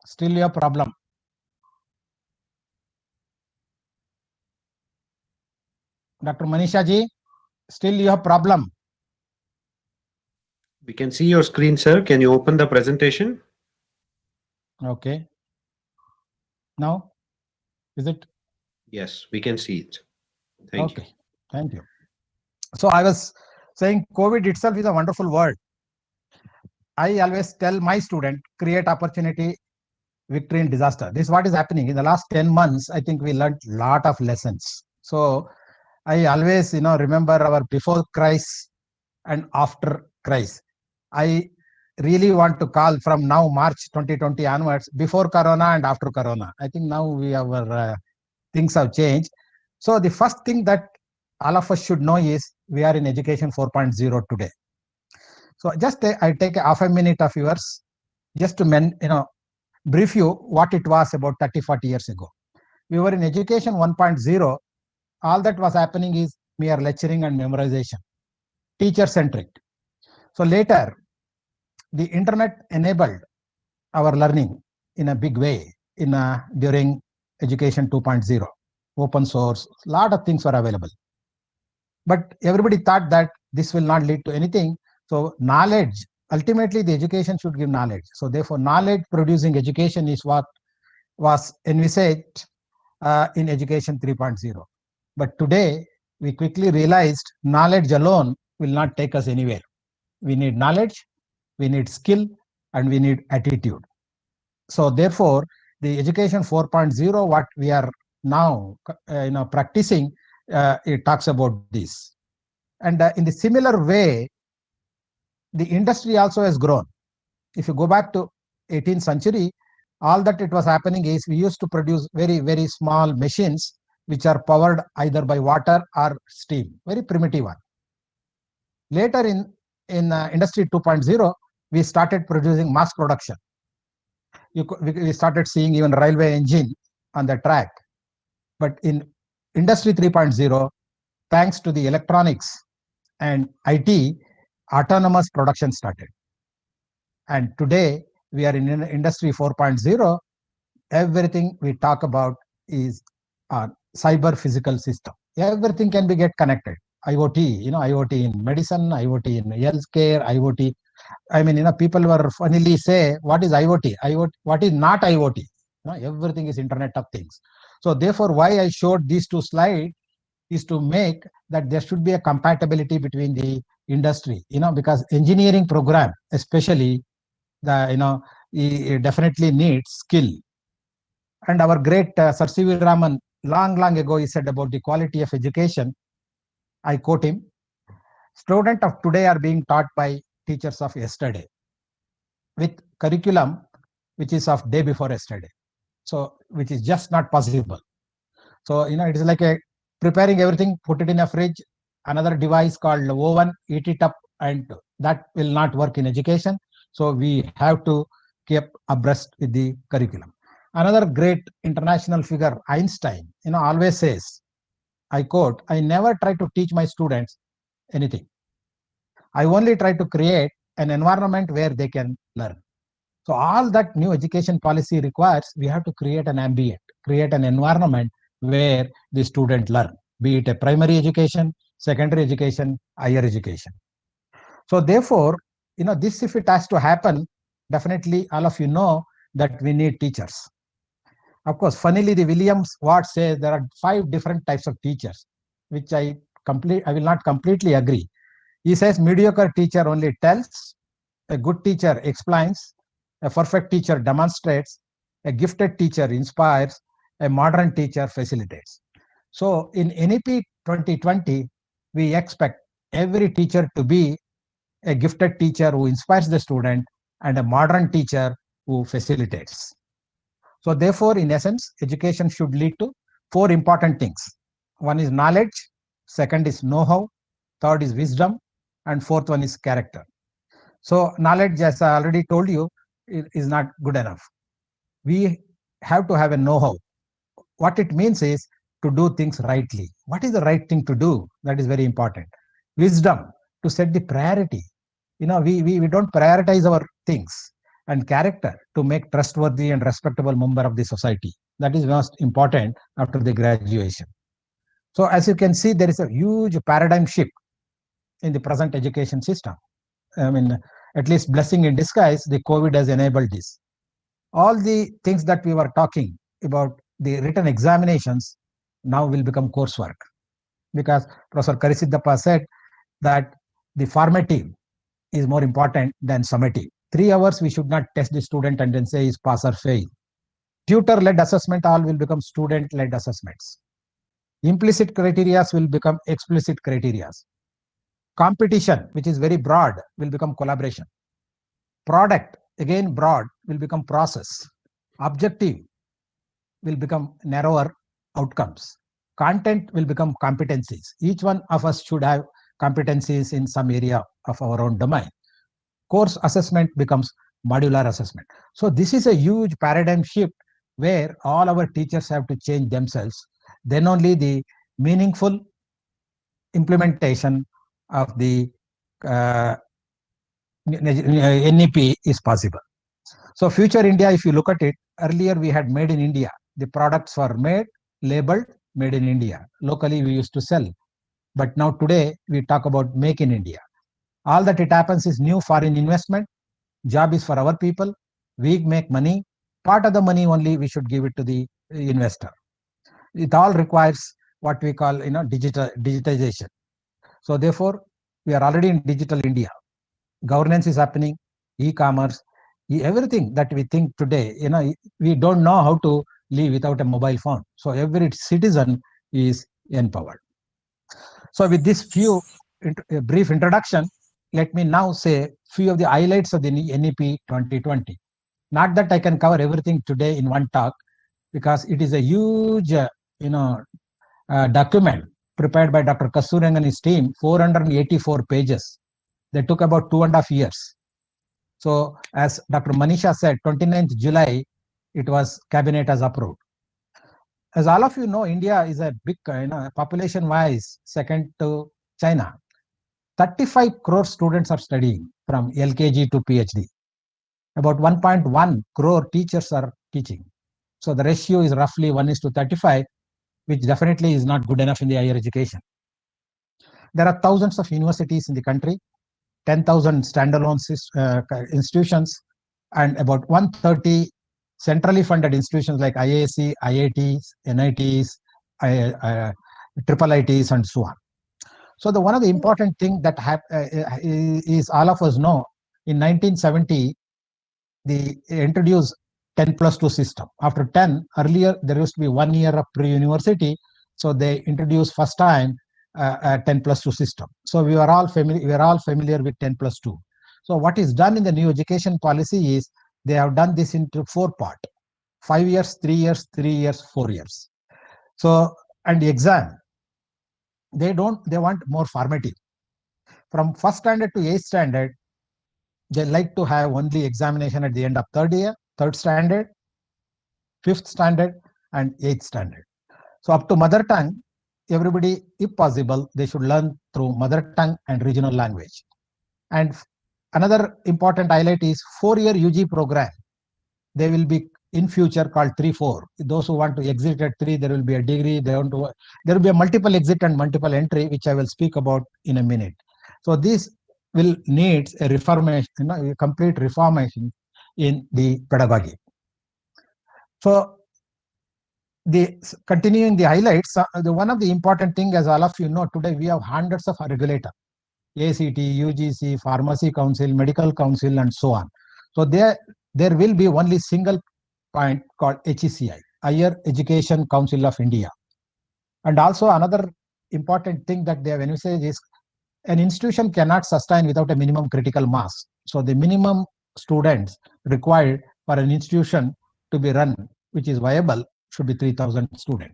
Still your problem. Dr. Manisha ji, still you have problem. We can see your screen, sir. Can you open the presentation? Okay. Now, is it? Yes, we can see it. Thank you. Thank you. So I was saying COVID itself is a wonderful word. I always tell my student, create opportunity, victory in disaster. This is what is happening. In the last 10 months, I think we learned a lot of lessons. So I always, remember our before crisis and after crisis. I really want to call from now, March 2020 onwards, before Corona and after Corona. I think now our things have changed. So the first thing that all of us should know is we are in education 4.0 today. So just I take half a minute of yours just to brief you what it was about 30-40 years ago. We were in education 1.0. All that was happening is mere lecturing and memorization, teacher-centric. So later, the internet enabled our learning in a big way during education 2.0. Open source, a lot of things were available. But everybody thought that this will not lead to anything. So knowledge, ultimately the education should give knowledge. So therefore, knowledge producing education is what was envisaged in education 3.0. But today, we quickly realized knowledge alone will not take us anywhere. We need knowledge, we need skill, and we need attitude. So therefore, the education 4.0, what we are now practicing, it talks about this. And in the similar way, the industry also has grown. If you go back to 18th century, all that it was happening is we used to produce very, very small machines which are powered either by water or steam, very primitive one. Later in industry 2.0, we started producing mass production. We started seeing even railway engine on the track. But in industry 3.0, thanks to the electronics and IT, autonomous production started. And today we are in industry 4.0. Everything we talk about is cyber physical system. Everything can be get connected. IoT, IoT in medicine, IoT in healthcare, IoT. I mean, people were funnily say, what is IoT? What is not IoT? Everything is Internet of Things. So therefore, why I showed these two slides is to make that there should be a compatibility between the industry, because engineering program, especially it definitely needs skill. And our great Sir C.V. Raman, long ago, he said about the quality of education. I quote him: "Students of today are being taught by teachers of yesterday, with curriculum which is of day before yesterday. So, which is just not possible. So, it is like preparing everything, put it in a fridge, another device called oven, eat it up, and that will not work in education. So, we have to keep abreast with the curriculum." Another great international figure, Einstein, always says, I quote, "I never try to teach my students anything. I only try to create an environment where they can learn." So all that new education policy requires, we have to create an ambient, create an environment where the student learn, be it a primary education, secondary education, higher education. So therefore, this, if it has to happen, definitely all of you know that we need teachers. Of course, funnily, the Williams Watt says there are 5 different types of teachers, which I will not completely agree. He says mediocre teacher only tells, a good teacher explains, a perfect teacher demonstrates, a gifted teacher inspires, a modern teacher facilitates. So in NEP 2020, we expect every teacher to be a gifted teacher who inspires the student and a modern teacher who facilitates. So therefore, in essence, education should lead to 4 important things. One is knowledge, second is know-how, third is wisdom, and fourth one is character. So knowledge, as I already told you, is not good enough. We have to have a know-how. What it means is to do things rightly. What is the right thing to do? That is very important. Wisdom, to set the priority. We don't prioritize our things. And character, to make trustworthy and respectable member of the society. That is most important after the graduation. So as you can see, there is a huge paradigm shift in the present education system. I mean, at least blessing in disguise, the COVID has enabled this. All the things that we were talking about, the written examinations, now will become coursework. Because Professor Karisiddhappa said that the formative is more important than summative. 3 hours, we should not test the student and then say is pass or fail. Tutor-led assessment, all will become student-led assessments. Implicit criteria will become explicit criteria. Competition, which is very broad, will become collaboration. Product, again broad, will become process. Objective will become narrower outcomes. Content will become competencies. Each one of us should have competencies in some area of our own domain. Course assessment becomes modular assessment. So this is a huge paradigm shift where all our teachers have to change themselves. Then only the meaningful implementation of the NEP is possible. So future India, if you look at it, earlier we had made in India. The products were made, labeled, made in India. Locally we used to sell. But now today we talk about make in India. All that it happens is new foreign investment, job is for our people, we make money, part of the money only we should give it to the investor. It all requires what we call digitization. So therefore, we are already in digital India. Governance is happening, e-commerce, everything that we think today, we don't know how to live without a mobile phone. So every citizen is empowered. So with this brief introduction, let me now say few of the highlights of the NEP 2020. Not that I can cover everything today in one talk, because it is a huge, document prepared by Dr. Kasturi and his team, 484 pages. They took about 2.5 years. So as Dr. Manisha said, 29th July, it was cabinet has approved. As all of you know, India is a big, population-wise, second to China. 35 crore students are studying from LKG to PhD. About 1.1 crore teachers are teaching. So the ratio is roughly 1:35, which definitely is not good enough in the higher education. There are thousands of universities in the country, 10,000 standalone institutions, and about 130 centrally funded institutions like IAC, IITs, NITs, triple ITs and so on. So the one of the important thing that is all of us know, in 1970, they introduced 10+2 system. After 10, earlier there used to be 1 year of pre-university, so they introduced first time a 10+2 system. So we are all familiar with 10+2. So what is done in the new education policy is they have done this into 4 parts: 5 years, 3 years, 3 years, 4 years. So, and the exam, they want more formative. From first standard to 8th standard, they like to have only examination at the end of third standard, 5th standard, and 8th standard. So up to mother tongue, everybody, if possible, they should learn through mother tongue and regional language. And another important highlight is 4-year UG program. They will be in future called 3-4. Those who want to exit at 3, there will be a degree. There will be a multiple exit and multiple entry, which I will speak about in a minute. So this will need a reformation, a complete reformation in the pedagogy. So continuing the highlights, one of the important thing, as all of you know, today we have hundreds of regulators: ACT, UGC, Pharmacy Council, Medical Council, and so on. So there will be only single point called HECI, Higher Education Council of India. And also another important thing that they have envisaged is an institution cannot sustain without a minimum critical mass. So the minimum students required for an institution to be run, which is viable, should be 3,000 students.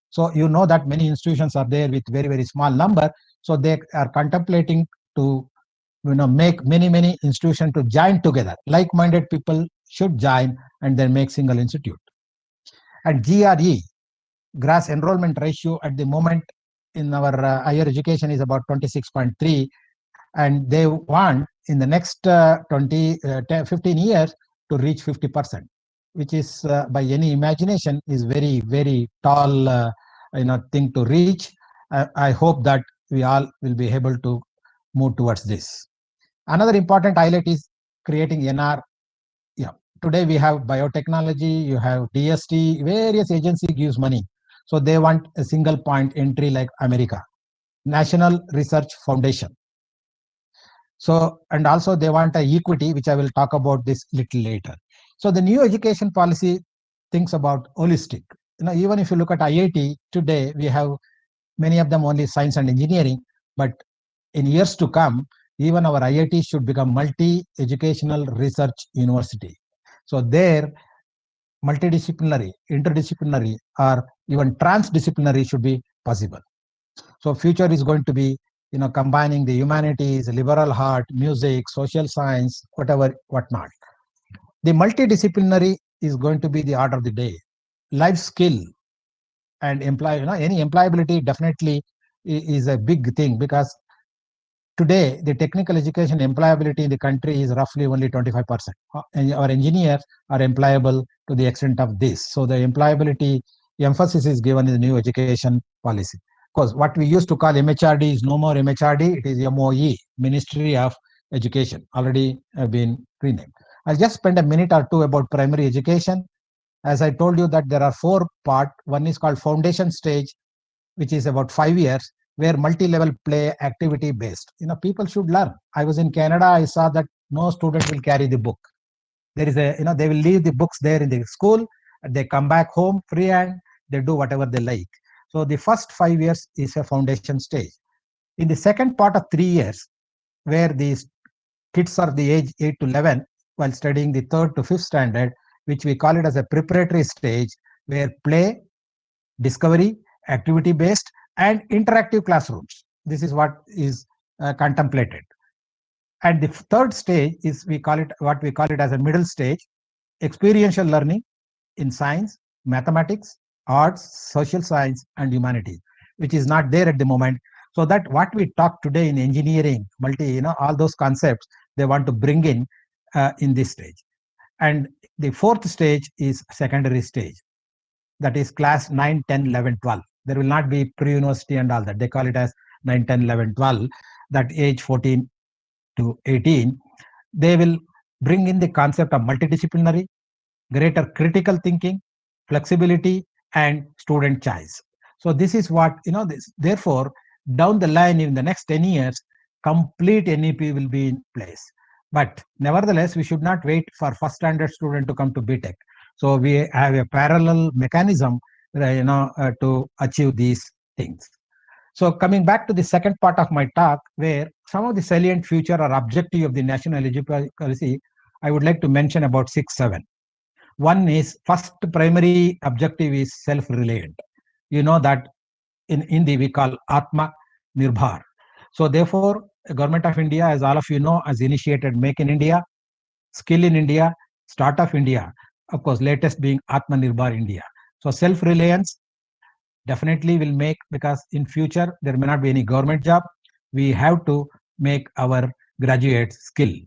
So you know that many institutions are there with very, very small number. So they are contemplating to make many institutions to join together. Like-minded people should join and then make single institute. And GRE, gross enrollment ratio, at the moment in our higher education is about 26.3, and they want in the next 15 years to reach 50%, which is by any imagination is very, very tall thing to reach. I hope that we all will be able to move towards this. Another important highlight is creating NR. Today we have biotechnology, you have DST, various agencies gives money. So they want a single point entry like America, National Research Foundation. So, and also they want a equity, which I will talk about this little later. So the new education policy thinks about holistic. Even if you look at IIT today, we have many of them only science and engineering, but in years to come, even our IIT should become multi-educational research university. So there, multidisciplinary, interdisciplinary, or even transdisciplinary should be possible. So future is going to be, combining the humanities, liberal art, music, social science, whatnot. The multidisciplinary is going to be the order of the day. Life skill and any employability definitely is a big thing, because today the technical education employability in the country is roughly only 25%. And our engineers are employable to the extent of this. So the employability emphasis is given in the new education policy. Because what we used to call MHRD is no more MHRD, it is MOE, Ministry of Education, already been renamed. I'll just spend a minute or two about primary education. As I told you that there are 4 parts. One is called foundation stage, which is about 5 years, where multi-level play activity based. People should learn. I was in Canada, I saw that no student will carry the book. There is they will leave the books there in the school, they come back home free and they do whatever they like. So the first 5 years is a foundation stage. In the second part of 3 years, where these kids are the age 8 to 11, while studying the 3rd to 5th standard, which we call it as a preparatory stage, where play, discovery, activity-based, and interactive classrooms. This is what is contemplated. And the 3rd stage is what we call it as a middle stage, experiential learning in science, mathematics, arts, social science, and humanities, which is not there at the moment. So that what we talk today in engineering, all those concepts, they want to bring in this stage. And the 4th stage is secondary stage. That is class 9, 10, 11, 12. There will not be pre-university and all that. They call it as 9, 10, 11, 12, that age 14 to 18. They will bring in the concept of multidisciplinary, greater critical thinking, flexibility, and student choice. So this is what, therefore, down the line in the next 10 years, complete NEP will be in place. But nevertheless, we should not wait for first standard student to come to BTech. So we have a parallel mechanism, to achieve these things. So coming back to the second part of my talk, where some of the salient feature or objective of the national education policy, I would like to mention about 6-7. One is, first primary objective is self-reliant. You know that in Hindi we call Atma Nirbhar. So therefore, the Government of India, as all of you know, has initiated Make in India, Skill in India, Startup India, of course, latest being Atma Nirbhar India. So self-reliance definitely will make, because in future there may not be any government job. We have to make our graduates skilled.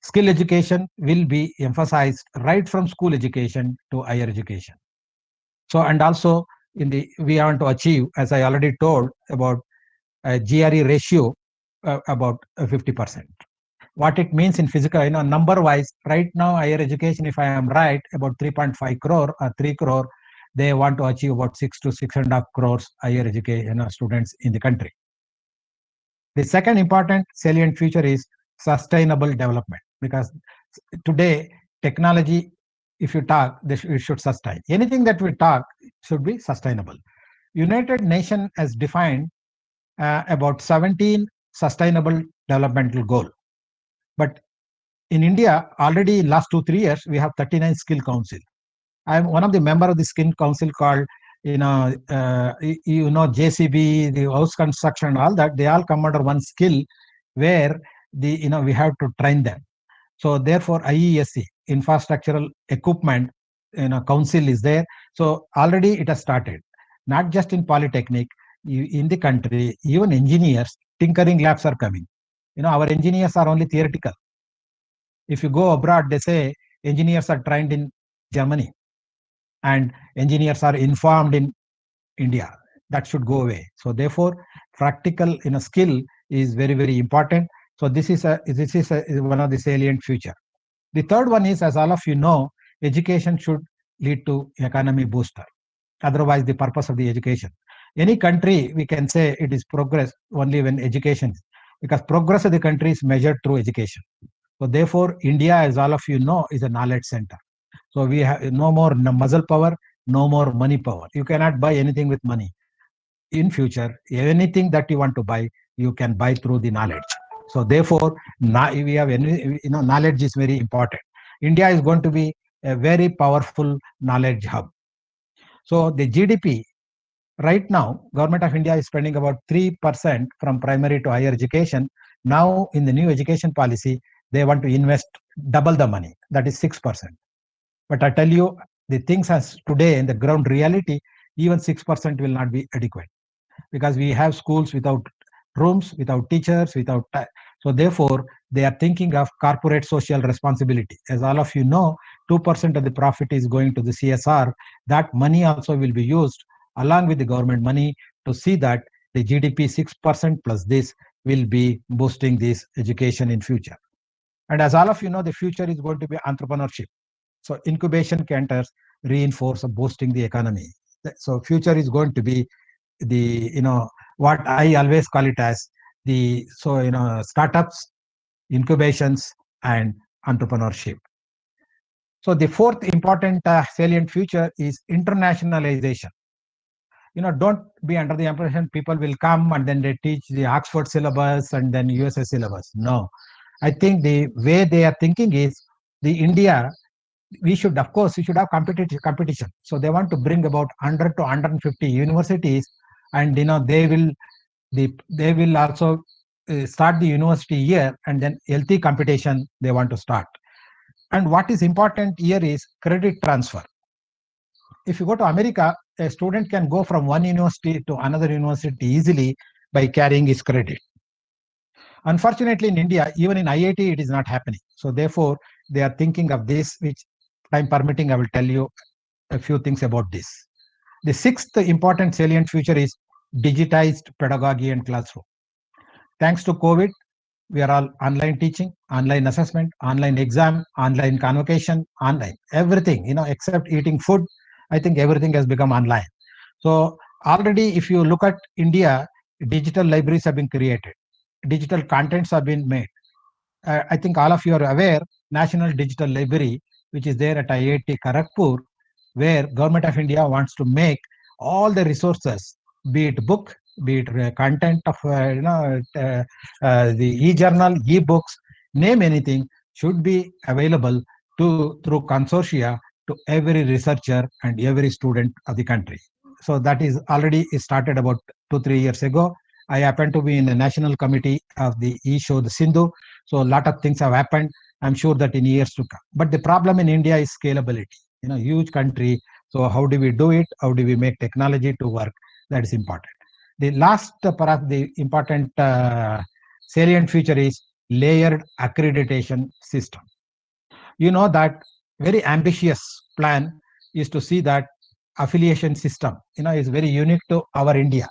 Skill education will be emphasized right from school education to higher education. So, and also we want to achieve, as I already told, about a GRE ratio about 50%. What it means in physical, number wise, right now higher education, if I am right, about 3.5 crore or 3 crore, they want to achieve about 6 to 6.5 crores higher education students in the country. The second important salient feature is sustainable development, because today technology, if you talk, it should sustain. Anything that we talk should be sustainable. United Nations has defined about 17 sustainable developmental goals. But in India, already in last 2-3 years, we have 39 skill council. I am one of the member of the skill council called, JCB, the house construction, all that, they all come under one skill where we have to train them. So therefore, IESC, infrastructural equipment, council is there. So already it has started, not just in Polytechnic, in the country, even engineers, tinkering labs are coming. Our engineers are only theoretical. If you go abroad, they say engineers are trained in Germany and engineers are informed in India. That should go away. So therefore, practical skill is very, very important. So this is one of the salient feature. The third one is, as all of you know, education should lead to economy booster. Otherwise, the purpose of the education. Any country, we can say it is progress only when education, because progress of the country is measured through education. So therefore, India, as all of you know, is a knowledge center. So we have no more muscle power, no more money power. You cannot buy anything with money. In future, anything that you want to buy, you can buy through the knowledge. So therefore, we have knowledge is very important. India is going to be a very powerful knowledge hub. So the GDP, right now, Government of India is spending about 3% from primary to higher education. Now, in the new education policy, they want to invest double the money, that is 6%. But I tell you, the things as today in the ground reality, even 6% will not be adequate, because we have schools without rooms, without teachers, without. So therefore, they are thinking of corporate social responsibility. As all of you know, 2% of the profit is going to the CSR. That money also will be used along with the government money to see that the GDP 6% plus this will be boosting this education in future. And as all of you know, the future is going to be entrepreneurship. So incubation centers reinforce boosting the economy. So future is going to be the, what I always call it as the, startups, incubations, and entrepreneurship. So the fourth important salient feature is internationalization. Don't be under the impression people will come and then they teach the Oxford syllabus and then USA syllabus. No, I think the way they are thinking is the India, we should have competition. So they want to bring about 100 to 150 universities, and they will also start the university year, and then healthy competition they want to start. And what is important here is credit transfer. If you go to America, a student can go from one university to another university easily by carrying his credit. Unfortunately, in India, even in IIT, it is not happening. So therefore, they are thinking of this, which time permitting, I will tell you a few things about this. The sixth important salient feature is digitized pedagogy and classroom. Thanks to COVID, we are all online teaching, online assessment, online exam, online convocation, online, everything, except eating food. I think everything has become online. So Already, if you look at India, digital libraries have been created, digital contents have been made. I think all of you are aware, National Digital Library, which is there at IIT Kharagpur, where Government of India wants to make all the resources, be it book, be it content of the e-journal, e-books, name anything, should be available through consortia to every researcher and every student of the country. So that is already started about 2-3 years ago. I happen to be in the national committee of the eShodh Sindhu. So a lot of things have happened. I'm sure that in years to come. But the problem in India is scalability. Huge country. So how do we do it? How do we make technology to work? That is important. The last, perhaps the important salient feature is layered accreditation system. You know that very ambitious plan is to see that affiliation system, is very unique to our India.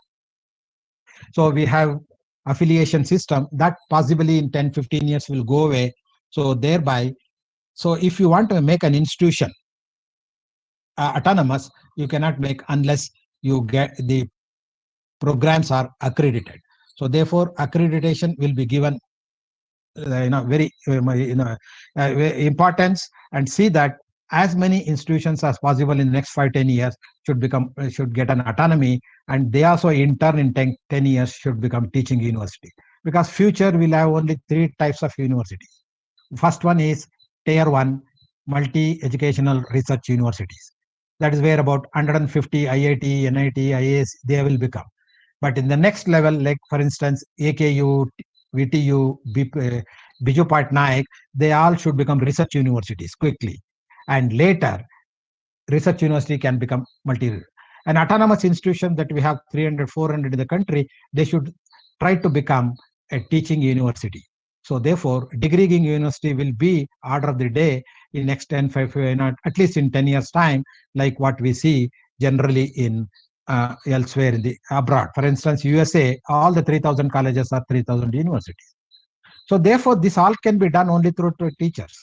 So we have affiliation system that possibly in 10-15 years will go away. So thereby, so if you want to make an institution autonomous, you cannot make unless you get the programs are accredited. So therefore, accreditation will be given very importance, and see that as many institutions as possible in the next 5-10 years should get an autonomy, and they also in turn in 10 years should become teaching university, because future will have only 3 types of universities. First one is tier 1 multi-educational research universities. That is where about 150 IIT, NIT, IAS, they will become. But in the next level, like for instance, AKU, VTU, Biju Patnaik, they all should become research universities quickly. And later, research university can become multi. An autonomous institution that we have 300, 400 in the country, they should try to become a teaching university. So therefore, degree giving university will be order of the day in next 10, 5, at least in 10 years time, like what we see generally in elsewhere in the abroad. For instance, USA, all the 3,000 colleges are 3,000 universities. So therefore, this all can be done only through teachers.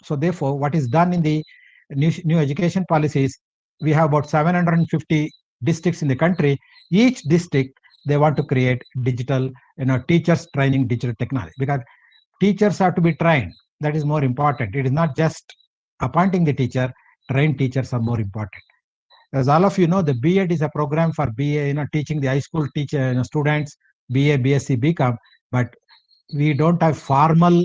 So therefore, what is done in the new education policies, we have about 750 districts in the country. Each district, they want to create digital, teachers training digital technology, because teachers have to be trained. That is more important. It is not just appointing the teacher, trained teachers are more important. As all of you know, the B.Ed is a program for BA, teaching the high school teacher students, BA, BSc, BCom, but we don't have formal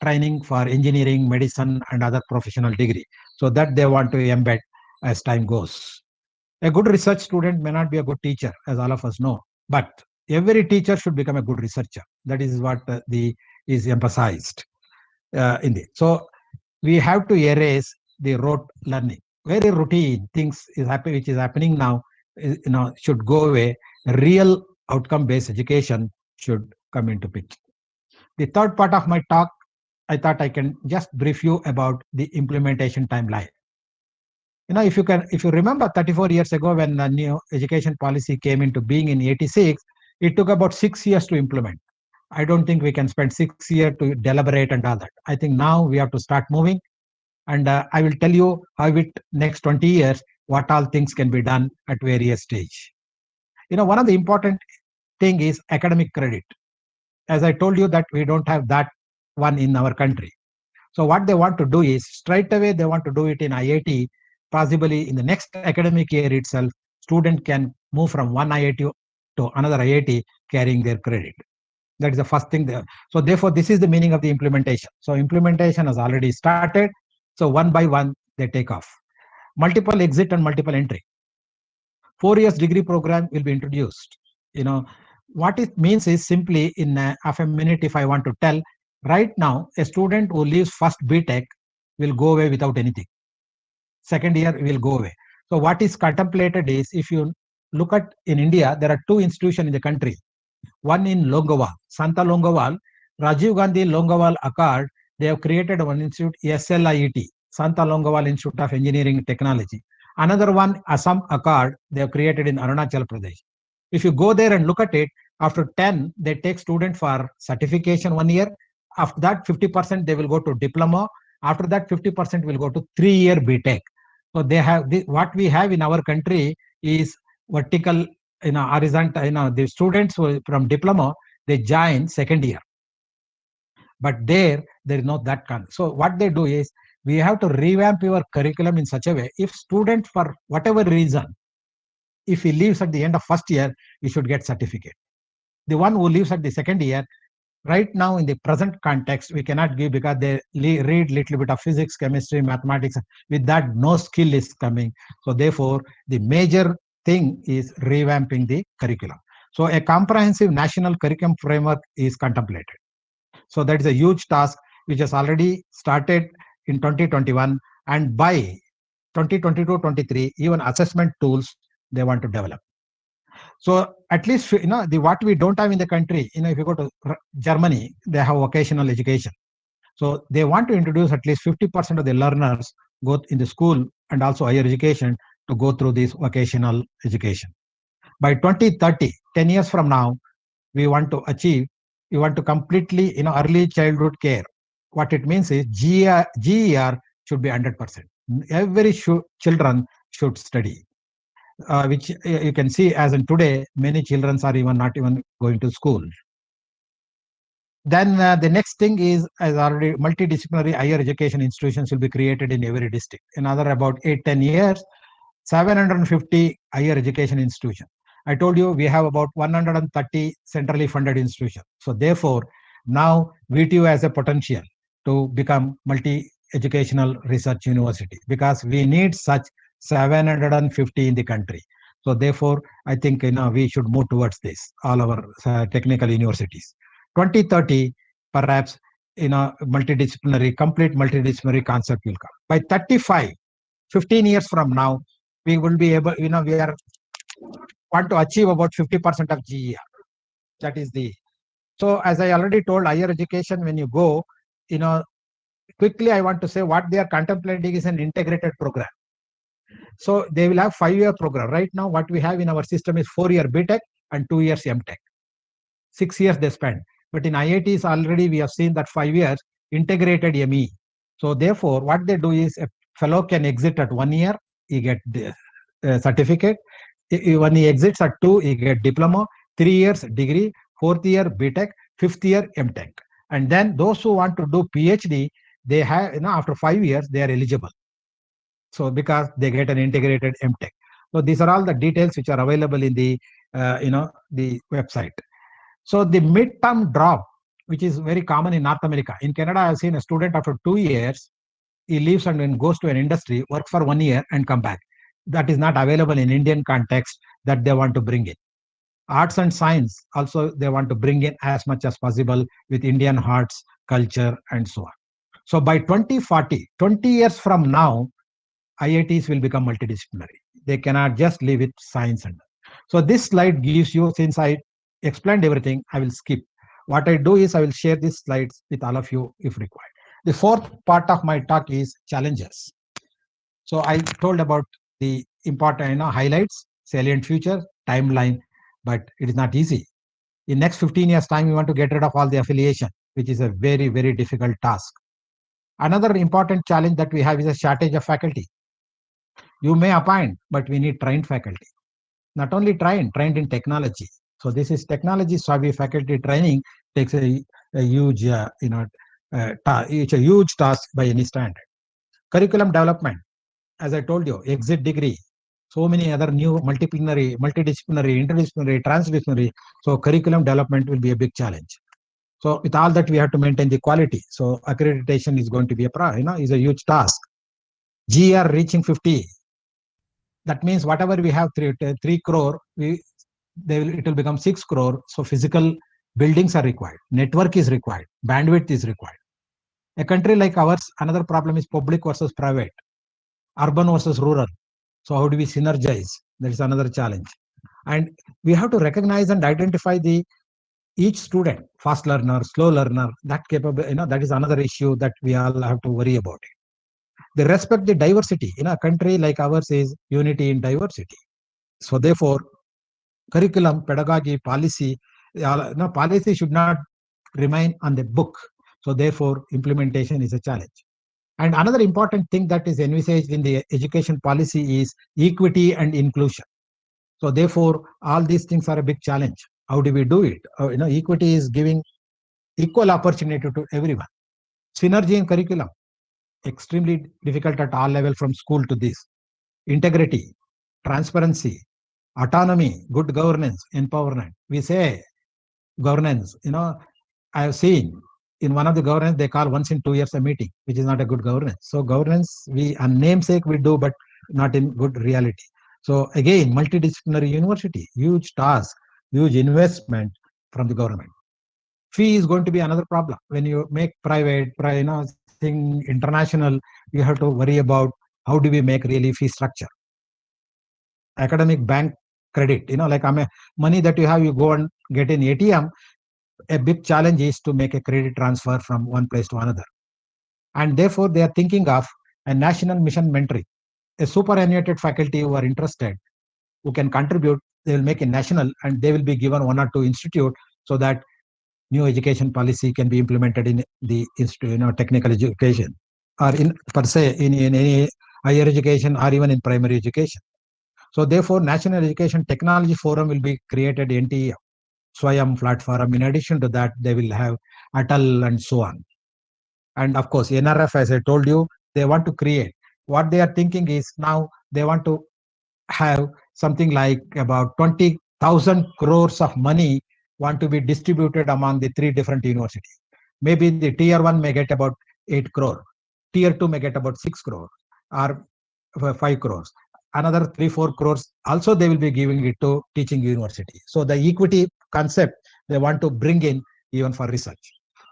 training for engineering, medicine, and other professional degree. So that they want to embed as time goes. A good research student may not be a good teacher, as all of us know, but every teacher should become a good researcher. That is what is emphasized in the. So we have to erase the rote learning. Very routine things which is happening now, should go away. Real outcome-based education should come into picture. The third part of my talk, I thought I can just brief you about the implementation timeline. If you remember 34 years ago when the new education policy came into being in 86, it took about 6 years to implement. I don't think we can spend 6 years to deliberate and all that. I think now we have to start moving. And I will tell you how it next 20 years, what all things can be done at various stage. One of the important thing is academic credit. As I told you that we don't have that one in our country. So what they want to do is straight away, they want to do it in IIT. Possibly in the next academic year itself, student can move from one IIT to another IIT carrying their credit. That is the first thing there. So therefore, this is the meaning of the implementation. So implementation has already started. So one by one, they take off. Multiple exit and multiple entry. 4 years degree program will be introduced. What it means is simply in half a minute, if I want to tell, right now, a student who leaves first BTech will go away without anything. Second year will go away. So what is contemplated is, if you look at in India, there are 2 institutions in the country. One in Longowal, Santa Longowal, Rajiv Gandhi Longowal Accord, they have created one institute, SLIET, Santa Longowal Institute of Engineering and Technology. Another one, Assam Accord, they have created in Arunachal Pradesh. If you go there and look at it, after 10, they take student for certification 1 year. After that, 50% they will go to diploma. After that, 50% will go to 3-year BTech. So they have what we have in our country is vertical, horizontal, the students from diploma, they join second year. But there is no that kind. So what they do is, we have to revamp your curriculum in such a way, if student for whatever reason, if he leaves at the end of first year, he should get certificate. The one who leaves at the second year, right now in the present context, we cannot give, because they read little bit of physics, chemistry, mathematics. With that, no skill is coming. So therefore, the major thing is revamping the curriculum. So a comprehensive national curriculum framework is contemplated. So that is a huge task which has already started in 2021, and by 2022-23, even assessment tools they want to develop. So at least, what we don't have in the country, if you go to Germany, they have vocational education. So they want to introduce at least 50% of the learners both in the school and also higher education to go through this vocational education. By 2030, 10 years from now, we want to completely, early childhood care. What it means is GER should be 100%. Every children should study. Which you can see, as in today, many children are not even going to school. Then the next thing is, as already, multidisciplinary higher education institutions will be created in every district. Another about 8-10 years, 750 higher education institutions. I told you we have about 130 centrally funded institutions. So therefore, now VTU has a potential to become multi-educational research university, because we need such 750 in the country. So therefore, I think we should move towards this, all our technical universities. 2030, perhaps complete multidisciplinary concept will come. By 35, 15 years from now, we will be able, we want to achieve about 50% of GER. That is the. So as I already told, higher education, when you go, quickly I want to say what they are contemplating is an integrated program. So they will have 5-year program. Right now, what we have in our system is 4-year BTech and 2 years MTech. 6 years they spend. But in IITs already we have seen that 5 years integrated ME. So therefore, what they do is, a fellow can exit at 1 year, he get the certificate. When he exits at 2, he get diploma. 3 years degree, 4th year BTech, 5th year MTech. And then those who want to do PhD, they have, after 5 years, they are eligible. So because they get an integrated MTech. So these are all the details which are available in the, the website. So the midterm drop, which is very common in North America. In Canada, I've seen a student after 2 years, he leaves and then goes to an industry, works for 1 year and come back. That is not available in Indian context that they want to bring in. Arts and science also they want to bring in as much as possible with Indian arts, culture, and so on. So by 2040, 20 years from now, IITs will become multidisciplinary. They cannot just live with science. So this slide gives you, since I explained everything, I will skip. What I do is I will share these slides with all of you if required. The fourth part of my talk is challenges. So I told about the important highlights, salient future, timeline, but it is not easy. In next 15 years time, we want to get rid of all the affiliation, which is a very, very difficult task. Another important challenge that we have is a shortage of faculty. You may appoint, but we need trained faculty. Not only trained in technology. So this is technology savvy faculty training takes a huge, it's a huge task by any standard. Curriculum development, as I told you, exit degree, so many other new multidisciplinary, interdisciplinary, transdisciplinary. So curriculum development will be a big challenge. So with all that, we have to maintain the quality. So accreditation is going to be is a huge task. GR reaching 50. That means whatever we have 3 crore, it will become 6 crore. So physical buildings are required, network is required, bandwidth is required. A country like ours, another problem is public versus private, urban versus rural. So how do we synergize? That is another challenge. And we have to recognize and identify each student, fast learner, slow learner, that capable, that is another issue that we all have to worry about it. They respect the diversity. In a country like ours is unity in diversity. So therefore, curriculum, pedagogy, policy, policy should not remain on the book. So therefore, implementation is a challenge. And another important thing that is envisaged in the education policy is equity and inclusion. So therefore, all these things are a big challenge. How do we do it? Equity is giving equal opportunity to everyone. Synergy in curriculum, extremely difficult at all levels from school to this. Integrity, transparency, autonomy, good governance, empowerment. We say governance, I have seen in one of the governance, they call once in 2 years a meeting, which is not a good governance. So governance, on namesake we do, but not in good reality. So again, multidisciplinary university, huge task, huge investment from the government. Fee is going to be another problem. When you make private, thing international, you have to worry about how do we make really fee structure. Academic bank credit, like money that you have, you go and get in ATM. A big challenge is to make a credit transfer from one place to another. And therefore, they are thinking of a national mission mentoring, a superannuated faculty who are interested, who can contribute, they will make a national and they will be given 1 or 2 institutes so that new education policy can be implemented in the technical education or in per se in any higher education or even in primary education. So therefore, National Education Technology Forum will be created, NTE, Swayam platform. In addition to that, they will have Atal and so on. And of course, NRF, as I told you, they want to create. What they are thinking is now they want to have something like about 20,000 crores of money want to be distributed among the 3 different universities. Maybe the tier 1 may get about 8 crore, tier 2 may get about 6 crore or 5 crores. Another 3-4 crores also they will be giving it to teaching university. So the equity concept they want to bring in even for research.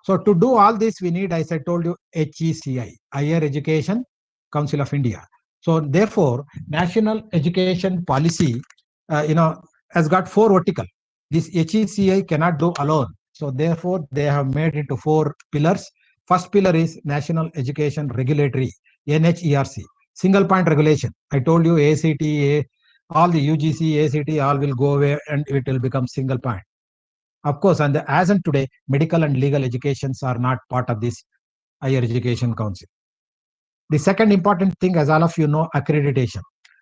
So to do all this, we need, as I told you, HECI, Higher Education Council of India. So therefore, national education policy, has got 4 vertical. This HECI cannot do alone. So therefore, they have made into 4 pillars. First pillar is National Education Regulatory, NHERC. Single point regulation. I told you ACT, all the UGC, ACT, all will go away and it will become single point. Of course, and as of today, medical and legal educations are not part of this Higher Education Council. The second important thing, as all of you know, accreditation.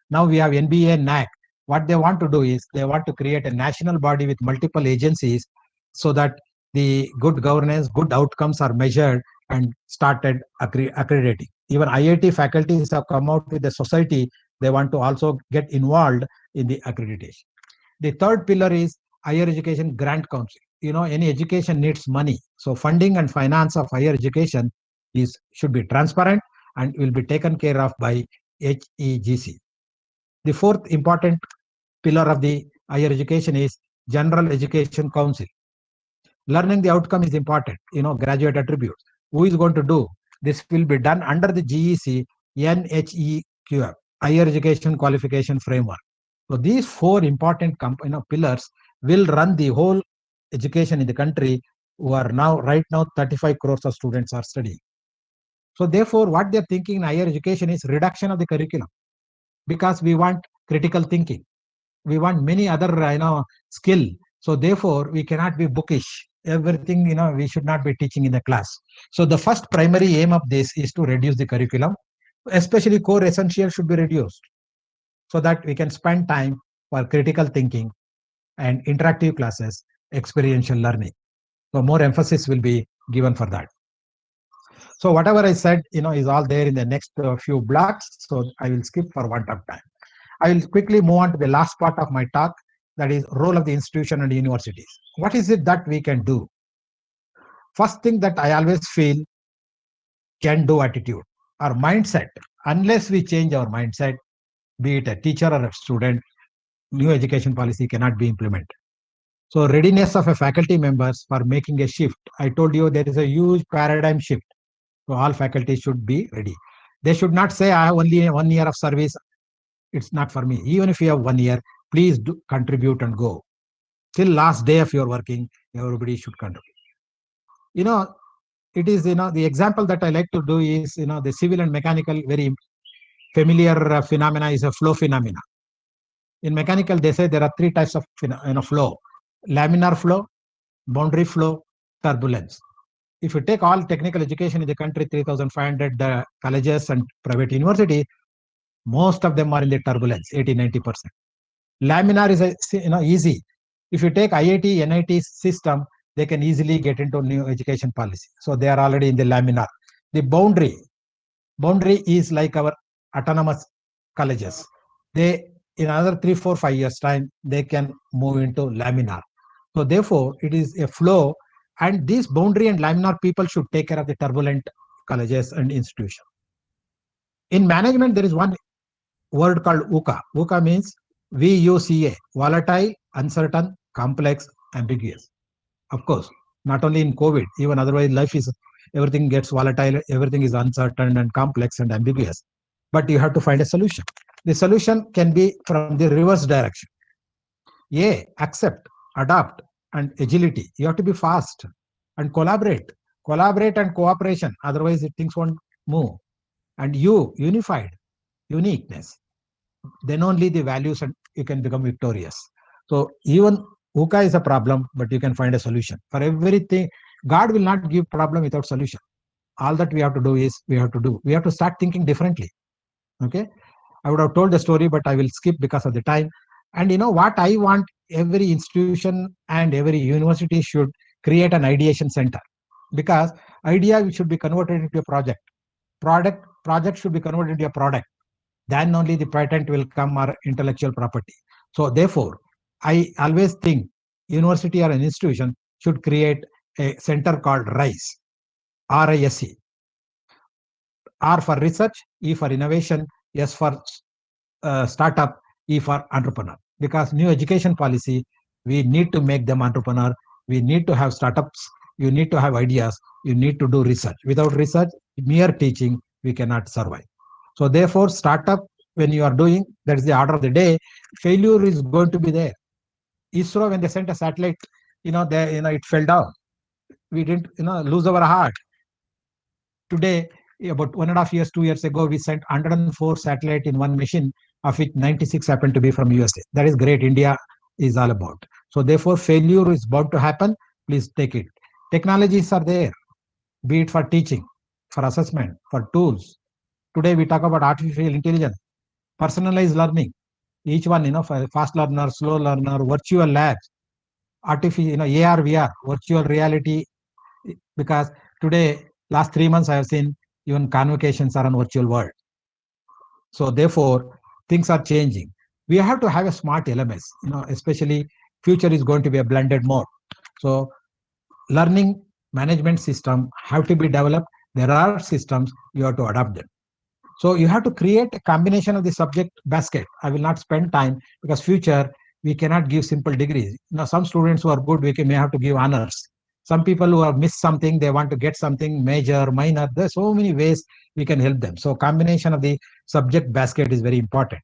Now we have NBA and NAC. What they want to do is they want to create a national body with multiple agencies so that the good governance, good outcomes are measured and started accrediting. Even IIT faculties have come out with a society. They want to also get involved in the accreditation. The third pillar is Higher Education Grant Council. Any education needs money. So funding and finance of higher education should be transparent and will be taken care of by HEGC. The fourth important pillar of the higher education is General Education Council. Learning the outcome is important, graduate attributes. Who is going to do? This will be done under the GEC NHEQF, Higher Education Qualification Framework. So these 4 important pillars will run the whole education in the country, who are right now 35 crores of students are studying. So therefore, what they're thinking in higher education is reduction of the curriculum, because we want critical thinking. We want many other, skill. So therefore, we cannot be bookish. Everything, we should not be teaching in the class. So the first primary aim of this is to reduce the curriculum, especially core essentials should be reduced so that we can spend time for critical thinking and interactive classes, experiential learning. So more emphasis will be given for that. So whatever I said, is all there in the next few blocks. So I will skip for want of time. I will quickly move on to the last part of my talk, that is role of the institution and universities. What is it that we can do? First thing that I always feel, can-do attitude or mindset. Unless we change our mindset, be it a teacher or a student, new education policy cannot be implemented. So readiness of a faculty members for making a shift. I told you there is a huge paradigm shift. So all faculty should be ready. They should not say, I have only 1 year of service. It's not for me. Even if you have 1 year, please do contribute and go. Till last day of your working, everybody should contribute. It is, the example that I like to do is, the civil and mechanical, very familiar phenomena is a flow phenomena. In mechanical, they say there are 3 types of flow: laminar flow, boundary flow, turbulence. If you take all technical education in the country, 3,500 colleges and private university, most of them are in the turbulence, 80-90%. Laminar is easy. If you take IIT, NIT system, they can easily get into new education policy. So they are already in the laminar. The boundary is like our autonomous colleges. They, in another 3, 4, 5 years time, they can move into laminar. So therefore, it is a flow, and these boundary and laminar people should take care of the turbulent colleges and institutions. In management, there is one word called VUCA. VUCA means VUCA, volatile, uncertain, complex, ambiguous. Of course, not only in COVID, even otherwise life is, everything gets volatile, everything is uncertain and complex and ambiguous. But you have to find a solution. The solution can be from the reverse direction. A, accept, adapt, and agility. You have to be fast and collaborate and cooperation. Otherwise, things won't move. And U, unified, uniqueness. Then only the values and you can become victorious. So even VUCA is a problem, but you can find a solution. For everything, God will not give problem without solution. All that we have to do is we have to start thinking differently. Okay. I would have told the story, but I will skip because of the time. And you know what I want, every institution and every university should create an ideation center, because idea should be converted into a project. Project should be converted into a product. Then only the patent will come, or intellectual property. So therefore, I always think university or an institution should create a center called RISE, RISE. R for research, E for innovation, S for startup, E for entrepreneur. Because new education policy, we need to make them entrepreneur. We need to have startups. You need to have ideas. You need to do research. Without research, mere teaching, we cannot survive. So therefore, startup, when you are doing, that is the order of the day, failure is going to be there. ISRO, when they sent a satellite, it fell down. We didn't, lose our heart. Today, about 1.5 years, 2 years ago, we sent 104 satellites in one mission, of which 96 happened to be from USA. That is great. India is all about. So therefore, failure is bound to happen. Please take it. Technologies are there, be it for teaching, for assessment, for tools. Today, we talk about artificial intelligence, personalized learning. Each one, for fast learner, slow learner, virtual labs, artificial, AR, VR, virtual reality. Because today, last 3 months, I have seen even convocations are on virtual world. So therefore, things are changing. We have to have a smart LMS, especially future is going to be a blended mode. So learning management system have to be developed. There are systems, you have to adapt them. So you have to create a combination of the subject basket. I will not spend time, because future, we cannot give simple degrees. Some students who are good, may have to give honors. Some people who have missed something, they want to get something major, minor. There's so many ways we can help them. So combination of the subject basket is very important.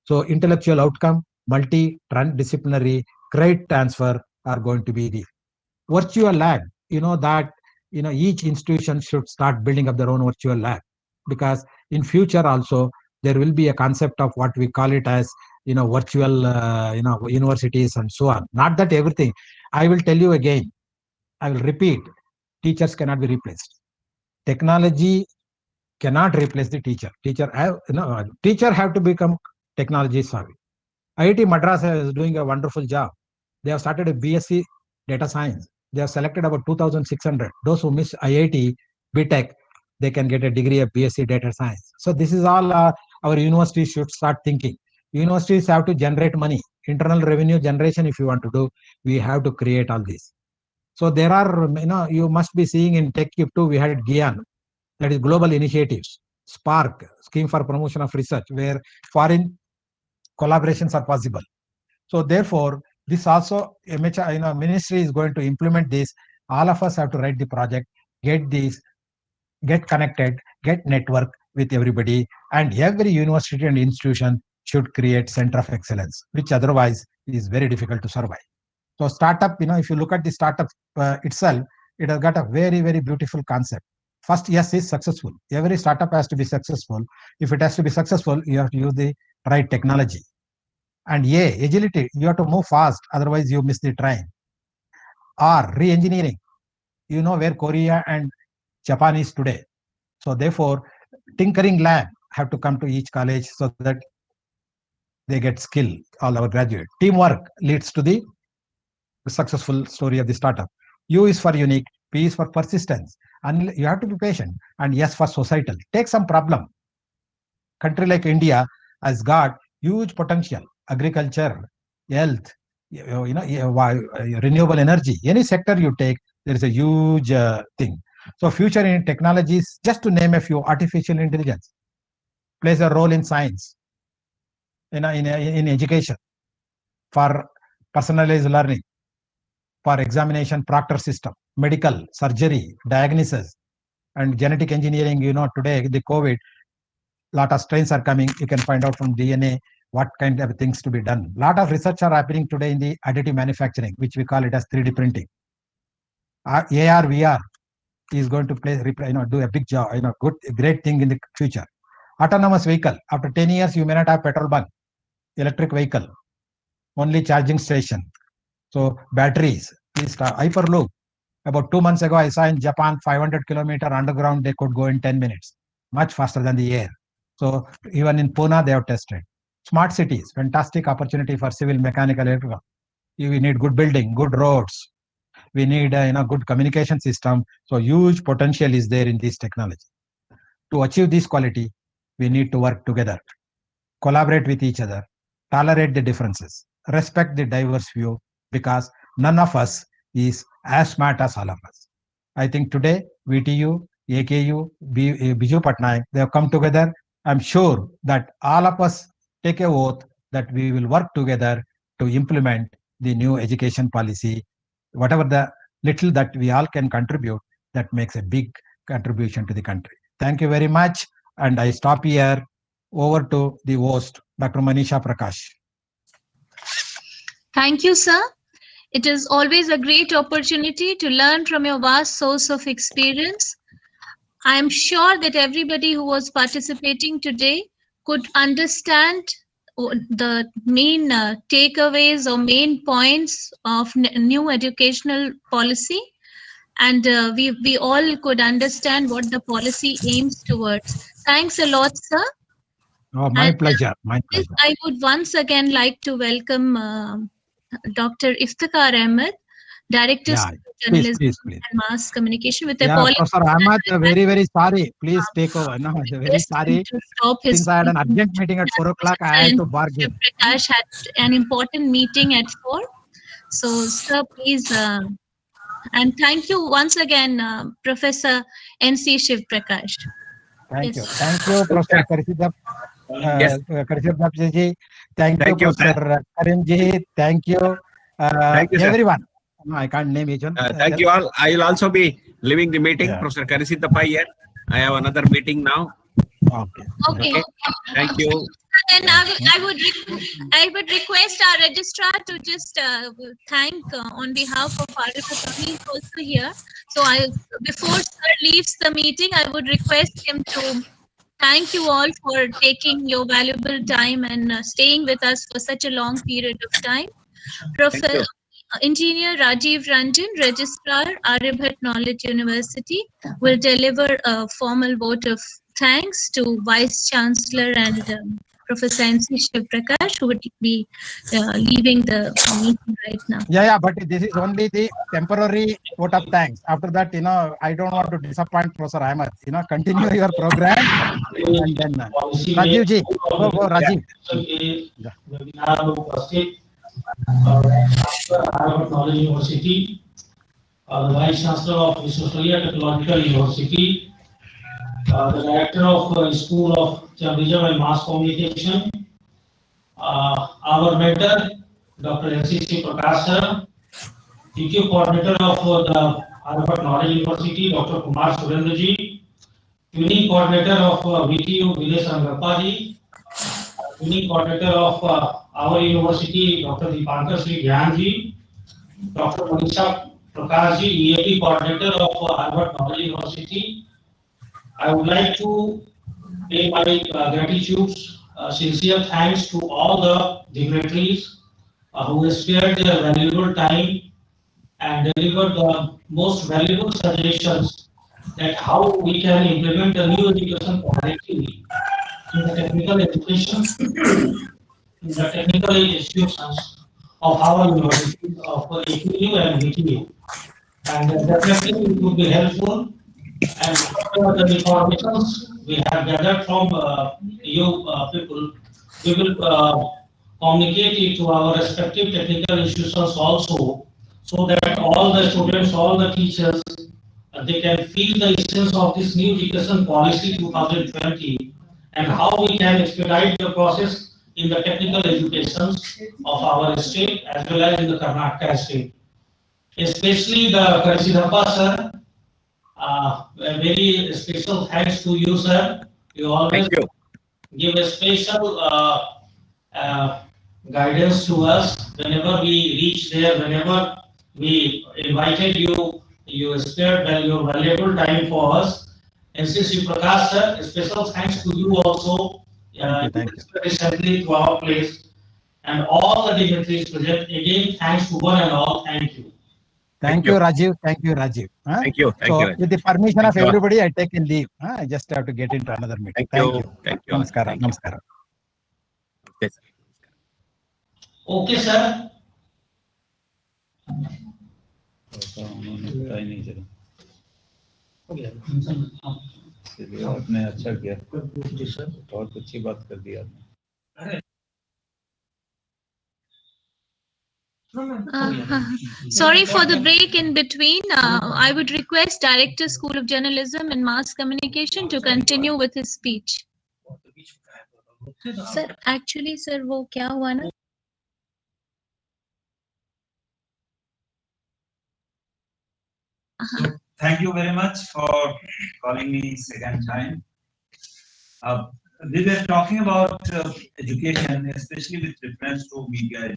So intellectual outcome, multi-disciplinary, credit transfer are going to be the virtual lab. Each institution should start building up their own virtual lab, because in future also there will be a concept of what we call it as virtual universities and so on. Not that everything. I will tell you again, I will repeat, teachers cannot be replaced. Technology cannot replace the teacher. Teacher have to become technology savvy. IIT Madras is doing a wonderful job. They have started a BSc data science. They have selected about 2,600. Those who miss IIT, BTech, they can get a degree of BSc data science. So this is all our universities should start thinking. Universities have to generate money. Internal revenue generation, if you want to do, we have to create all this. So there are, you must be seeing in TechCube too, we had GIAN, that is Global Initiatives, Spark, Scheme for Promotion of Research, where foreign collaborations are possible. So therefore, this also, ministry is going to implement this. All of us have to write the project, get this, get connected, get network with everybody, and every university and institution should create center of excellence, which otherwise is very difficult to survive. So startup, if you look at the startup itself, it has got a very, very beautiful concept. First, yes, is successful. Every startup has to be successful. If it has to be successful, you have to use the right technology. And agility, you have to move fast, otherwise you miss the train. R, re-engineering. You know where Korea and Japan is today. So therefore, tinkering lab have to come to each college so that they get skill, all our graduates. Teamwork leads to the successful story of the startup. U is for unique, P is for persistence, and you have to be patient, and S for societal. Take some problem. Country like India has got huge potential, agriculture, health, renewable energy. Any sector you take, there is a huge thing. So future in technologies, just to name a few, artificial intelligence plays a role in science, in education, for personalized learning, for examination proctor system, medical, surgery, diagnosis, and genetic engineering. Today the COVID, lot of strains are coming. You can find out from DNA what kind of things to be done. Lot of research are happening today in the additive manufacturing, which we call it as 3D printing. AR, VR is going to do a big job, great thing in the future. Autonomous vehicle. After 10 years, you may not have petrol bunk, electric vehicle, only charging station. So batteries, Hyperloop. About 2 months ago, I saw in Japan 500-kilometer underground, they could go in 10 minutes, much faster than the air. So even in Pune, they have tested. Smart cities, fantastic opportunity for civil, mechanical, electrical. We need good building, good roads. We need a good communication system. So huge potential is there in this technology. To achieve this quality, we need to work together, collaborate with each other, tolerate the differences, respect the diverse view, because none of us is as smart as all of us. I think today, VTU, AKU, Biju Patnaik, they have come together. I'm sure that all of us take a oath that we will work together to implement the new education policy. Whatever the little that we all can contribute, that makes a big contribution to the country. Thank you very much. And I stop here. Over to the host, Dr. Manisha Prakash. Thank you, sir. It is always a great opportunity to learn from your vast source of experience. I am sure that everybody who was participating today could understand the main takeaways or main points of new educational policy, and we all could understand what the policy aims towards. Thanks a lot, sir. Oh, my pleasure. My pleasure. I would once again like to welcome Dr. Iftikhar Ahmed, Director of Journalism please. and Mass Communication, with a Professor Ahmed, very, very sorry. Please take over. No, very sorry. Since I had an urgent meeting at 4 o'clock, I had to bargain. Prakash had an important meeting at 4. So, sir, please. And thank you once again, Professor N.C. Shiv Prakash. Thank you. Thank you, Professor Karishidap. Ji. Thank you, Professor Karim Ji. Thank you, everyone. No, I can't name each one. Thank you all. I will also be leaving the meeting. Professor Karishidap here. I have another meeting now. Okay. Thank you. And I would request our registrar to just thank on behalf of our attorney also here. So before sir leaves the meeting, I would request him to thank you all for taking your valuable time and staying with us for such a long period of time. Professor Engineer Rajiv Ranjan, Registrar, Aryabhat Knowledge University, will deliver a formal vote of thanks to Vice Chancellor and Professor N.C. Shiv Prakash, who would be leaving the meeting right now. Yeah, but this is only the temporary vote of thanks. After that, I don't want to disappoint Professor Ahmed. Continue your program. And then Rajiv ji, go Rajiv. Aryabhat Knowledge University, the Vice Chancellor of Visvesvaraya Technological University, the Director of School of Journalism and Mass Communication, our mentor, Dr. N.C. Prakash sir, TQ Coordinator of the Aryabhat Knowledge University, Dr. Kumar Surendra ji, Tuning Coordinator of VTU, Vinesh Rangappa ji, Tuning Coordinator of our university, Dr. Deepankar Sri Dhyan ji, Dr. Manisha Prakash ji, EAP Coordinator of Aryabhat Knowledge University. I would like to pay my gratitude, sincere thanks to all the dignitaries who have spared their valuable time and delivered the most valuable suggestions that how we can implement the new education policy in the technical education in the technical institutions of our universities of AQU and VTU. And definitely it would be helpful. And whatever the informations we have gathered from you people, we will communicate it to our respective technical institutions also, so that all the students, all the teachers, they can feel the essence of this new education policy 2020 and how we can expedite the process in the technical educations of our state as well as in the Karnataka state. Especially the Karisidappa sir, a very special thanks to you, sir. You always give a special guidance to us whenever we reach there, whenever we invited you, you spared your valuable time for us. And since you Prakash sir, a special thanks to you also. Thank you. Recently to our place and all the dignitaries present. Again, thanks to one and all. Thank you. Thank you, Rajiv. Thank you, Rajiv. Thank you. Thank So, you. with the permission of Thank you. everybody, I take a leave. I just have to get into another meeting. Thank you. Thank you. Namaskara. Thank you. Namaskara. Yes. Okay, sir. आपने अच्छा किया बहुत अच्छी बात कर दी आपने Sorry for the break in between. I would request Director, School of Journalism and Mass Communication to continue with his speech. Sir, actually, sir, वो क्या हुआ ना? So, thank you very much for calling me second time. We were talking about education, especially with reference to media.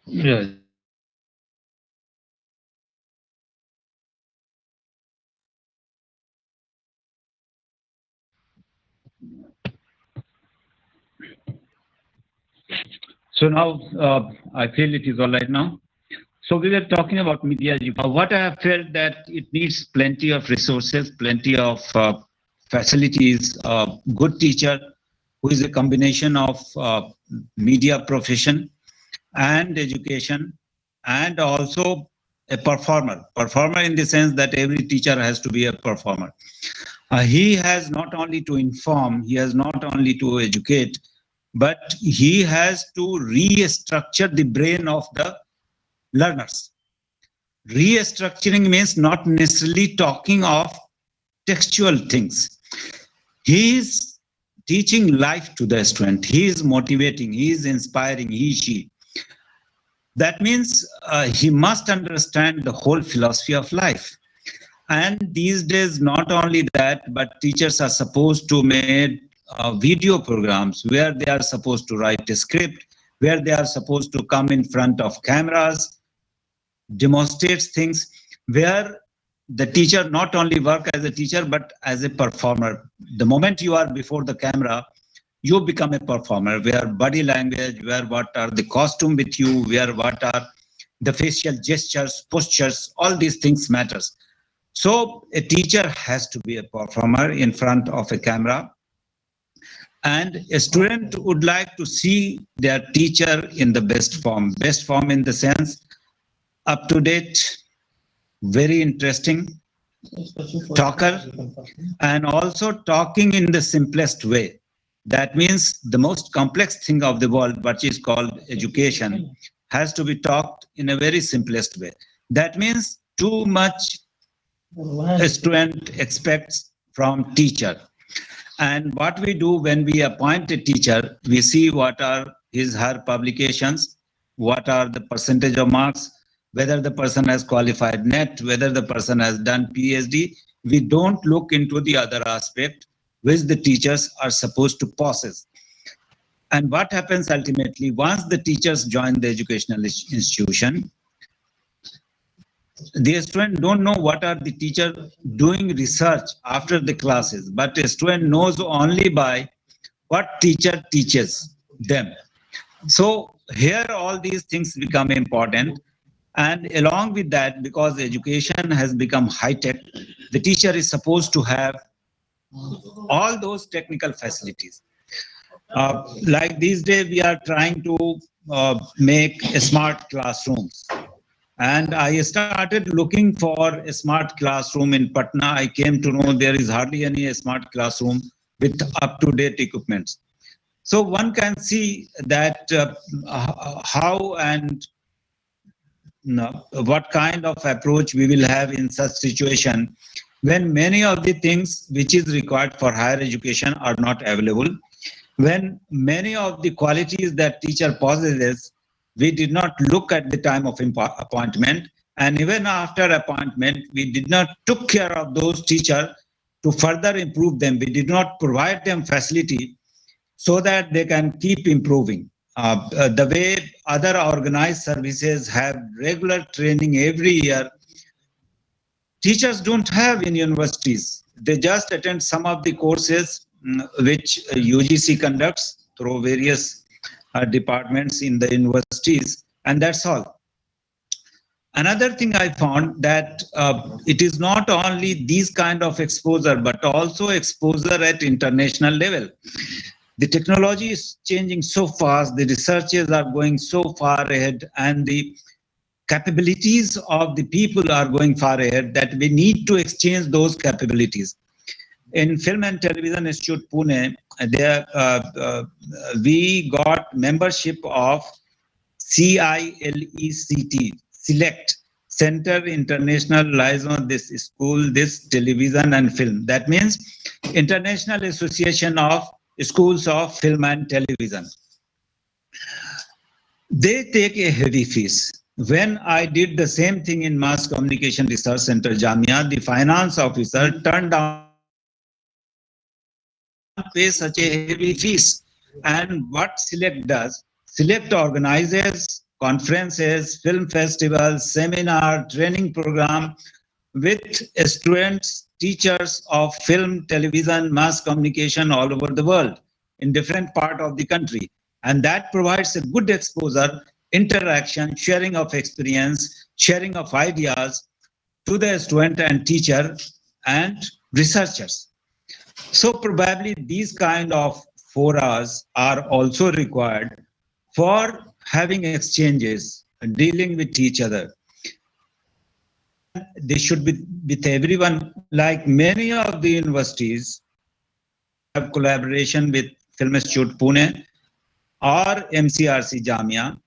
Yeah. So now I feel it is all right now. So we were talking about media. What I have felt that it needs plenty of resources, plenty of facilities, good teacher who is a combination of media profession and education, and also a performer. Performer in the sense that every teacher has to be a performer. He has not only to inform, he has not only to educate, but he has to restructure the brain of the learners. Restructuring means not necessarily talking of textual things. He is teaching life to the student. He is motivating, he is inspiring, he, she. That means he must understand the whole philosophy of life. And these days, not only that, but teachers are supposed to make video programs where they are supposed to write a script, where they are supposed to come in front of cameras, demonstrates things, where the teacher not only work as a teacher, but as a performer. The moment you are before the camera, you become a performer, where body language, where what are the costume with you, where what are the facial gestures, postures, all these things matters. So a teacher has to be a performer in front of a camera. And a student would like to see their teacher in the best form in the sense up to date, very interesting, talker, and also talking in the simplest way. That means the most complex thing of the world, which is called education, has to be talked in a very simplest way. That means too much a student expects from teacher. And what we do when we appoint a teacher, we see what are his her publications, what are the percentage of marks, whether the person has qualified NET, whether the person has done PhD. We don't look into the other aspect which the teachers are supposed to possess. And what happens ultimately, once the teachers join the educational institution, the student don't know what are the teacher doing research after the classes, but a student knows only by what teacher teaches them. So here all these things become important. And along with that, because education has become high-tech, the teacher is supposed to have all those technical facilities. Like these days, we are trying to make smart classrooms. And I started looking for a smart classroom in Patna. I came to know there is hardly any smart classroom with up-to-date equipment. So one can see that how and what kind of approach we will have in such situation when many of the things which is required for higher education are not available, when many of the qualities that teacher possesses we did not look at the time of appointment, and even after appointment we did not took care of those teachers to further improve them. We did not provide them facility so that they can keep improving. The way other organized services have regular training every year, teachers don't have in universities. They just attend some of the courses which UGC conducts through various departments in the universities, and that's all. Another thing I found that it is not only these kind of exposure, but also exposure at international level. The technology is changing so fast, the researchers are going so far ahead, and the capabilities of the people are going far ahead that we need to exchange those capabilities. In Film and Television Institute Pune, there we got membership of CILECT, Select, Center International Liaison, this school, this television and film. That means International Association of Schools of Film and Television. They take a heavy fees. When I did the same thing in Mass Communication Research Center, Jamia, the finance officer turned down pay such a heavy fees. And what Select does, Select organizes conferences, film festivals, seminar, training program with students, teachers of film, television, mass communication all over the world in different parts of the country. And that provides a good exposure, interaction, sharing of experience, sharing of ideas to the student and teacher and researchers. So probably these kind of forums are also required for having exchanges, dealing with each other. They should be with everyone, like many of the universities have collaboration with Film Institute Pune or MCRC Jamia,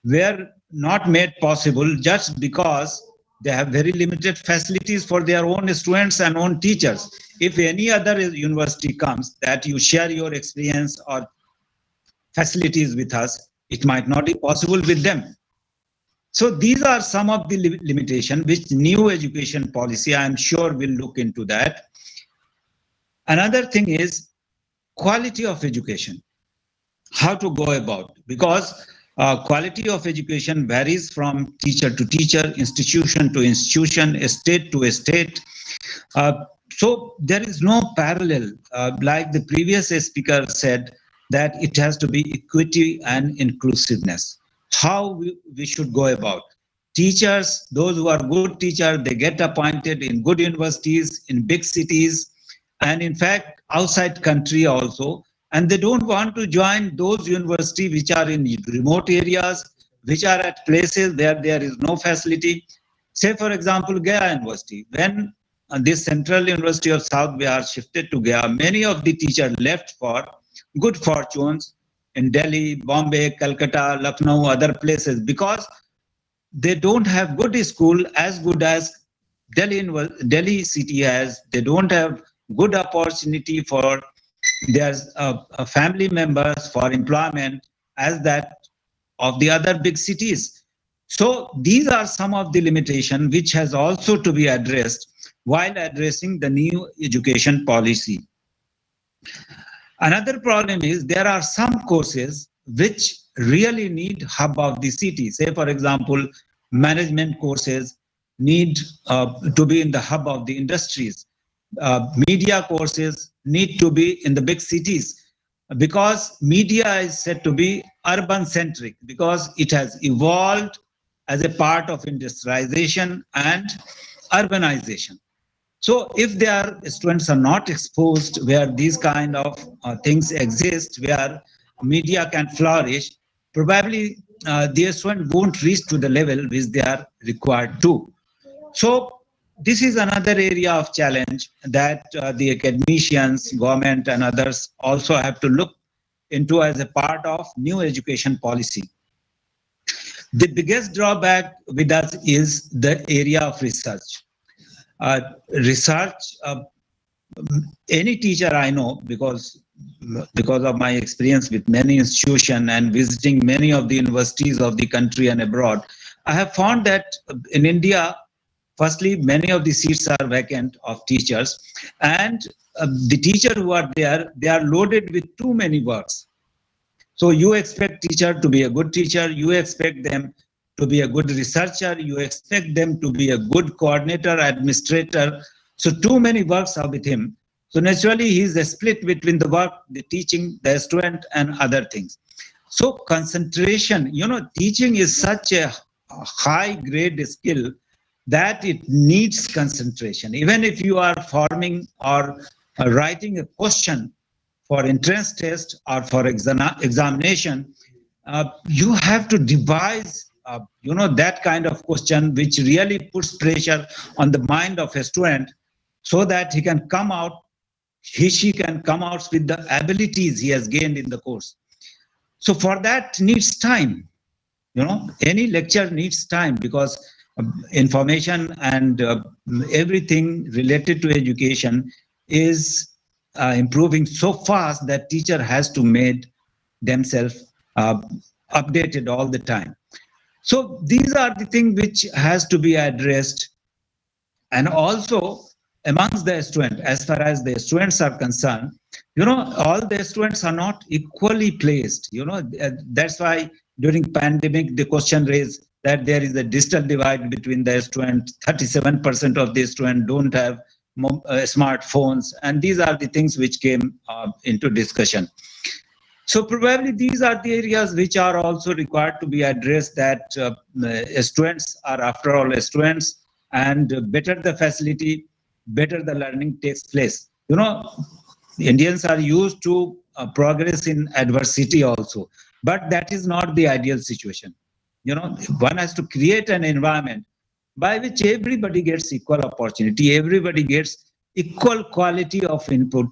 were not made possible just because they have very limited facilities for their own students and own teachers. If any other university comes that you share your experience or facilities with us, it might not be possible with them. So these are some of the limitations which new education policy, I am sure, will look into that. Another thing is quality of education, how to go about, because quality of education varies from teacher to teacher, institution to institution, state to state. So there is no parallel, like the previous speaker said, that it has to be equity and inclusiveness. How we should go about. Teachers, those who are good teachers, they get appointed in good universities, in big cities, and in fact, outside country also. And they don't want to join those universities which are in remote areas, which are at places where there is no facility. Say, for example, Gaya University. When this Central University of South Bihar shifted to Gaya, many of the teachers left for good fortunes in Delhi, Bombay, Calcutta, Lucknow, other places, because they don't have good school as good as Delhi city has, they don't have good opportunity for their family members for employment as that of the other big cities. So these are some of the limitations which has also to be addressed while addressing the new education policy. Another problem is there are some courses which really need hub of the city. Say, for example, management courses need to be in the hub of the industries. Media courses need to be in the big cities because media is said to be urban centric because it has evolved as a part of industrialization and urbanization. So if their students are not exposed where these kind of things exist, where media can flourish, probably their students won't reach to the level which they are required to. So this is another area of challenge that the academicians, government and others also have to look into as a part of new education policy. The biggest drawback with us is the area of research. Any teacher I know, because of my experience with many institutions and visiting many of the universities of the country and abroad, I have found that in India, firstly, many of the seats are vacant of teachers, and the teachers who are there, they are loaded with too many works. So you expect teacher to be a good teacher, you expect them to be a good researcher, you expect them to be a good coordinator, administrator. So too many works are with him. So naturally, he is a split between the work, the teaching, the student, and other things. So concentration, teaching is such a high grade skill that it needs concentration. Even if you are forming or writing a question for entrance test or for examination, you have to devise that kind of question which really puts pressure on the mind of a student so that he can come out, she can come out with the abilities he has gained in the course. So for that needs time. Any lecture needs time because information and everything related to education is improving so fast that teacher has to make themselves updated all the time. So these are the things which has to be addressed. And also amongst the students, as far as the students are concerned, all the students are not equally placed. That's why during pandemic, the question raised that there is a digital divide between the students. 37% of the students don't have smartphones. And these are the things which came into discussion. So probably these are the areas which are also required to be addressed, that students are after all students, and better the facility, better the learning takes place. Indians are used to progress in adversity also, but that is not the ideal situation. One has to create an environment by which everybody gets equal opportunity, everybody gets equal quality of input,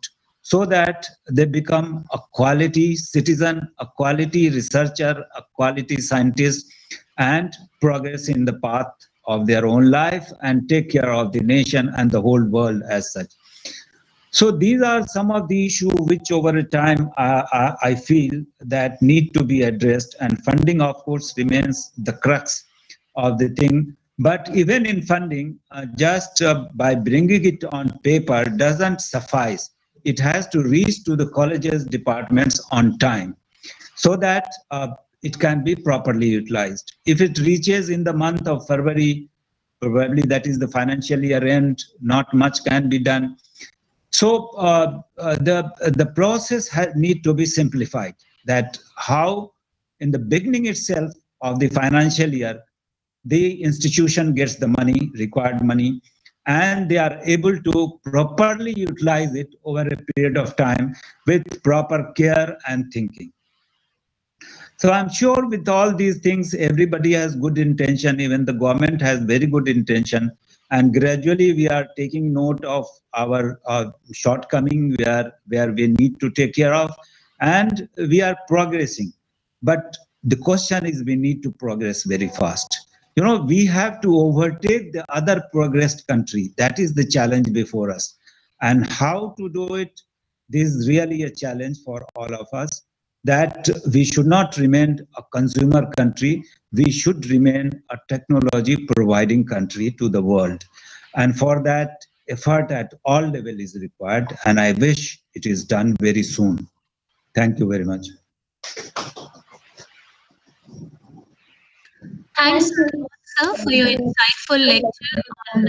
so that they become a quality citizen, a quality researcher, a quality scientist, and progress in the path of their own life and take care of the nation and the whole world as such. So these are some of the issues which over a time I feel that need to be addressed, and funding of course remains the crux of the thing. But even in funding, just by bringing it on paper doesn't suffice. It has to reach to the colleges, departments on time so that it can be properly utilized. If it reaches in the month of February, probably that is the financial year end, not much can be done. So the process need to be simplified, that how in the beginning itself of the financial year, the institution gets the money, required money, and they are able to properly utilize it over a period of time with proper care and thinking. So I'm sure with all these things, everybody has good intention, even the government has very good intention, and gradually we are taking note of our shortcoming where we need to take care of, and we are progressing. But the question is, we need to progress very fast. we have to overtake the other progressed country. That is the challenge before us. And how to do it? This is really a challenge for all of us, that we should not remain a consumer country. We should remain a technology providing country to the world. And for that, effort at all levels is required. And I wish it is done very soon. Thank you very much. Thanks, sir, for your insightful lecture on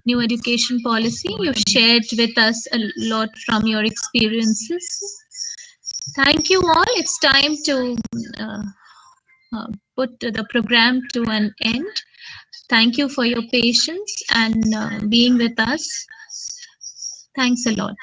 new education policy. You've shared with us a lot from your experiences. Thank you all. It's time to put the program to an end. Thank you for your patience and being with us. Thanks a lot.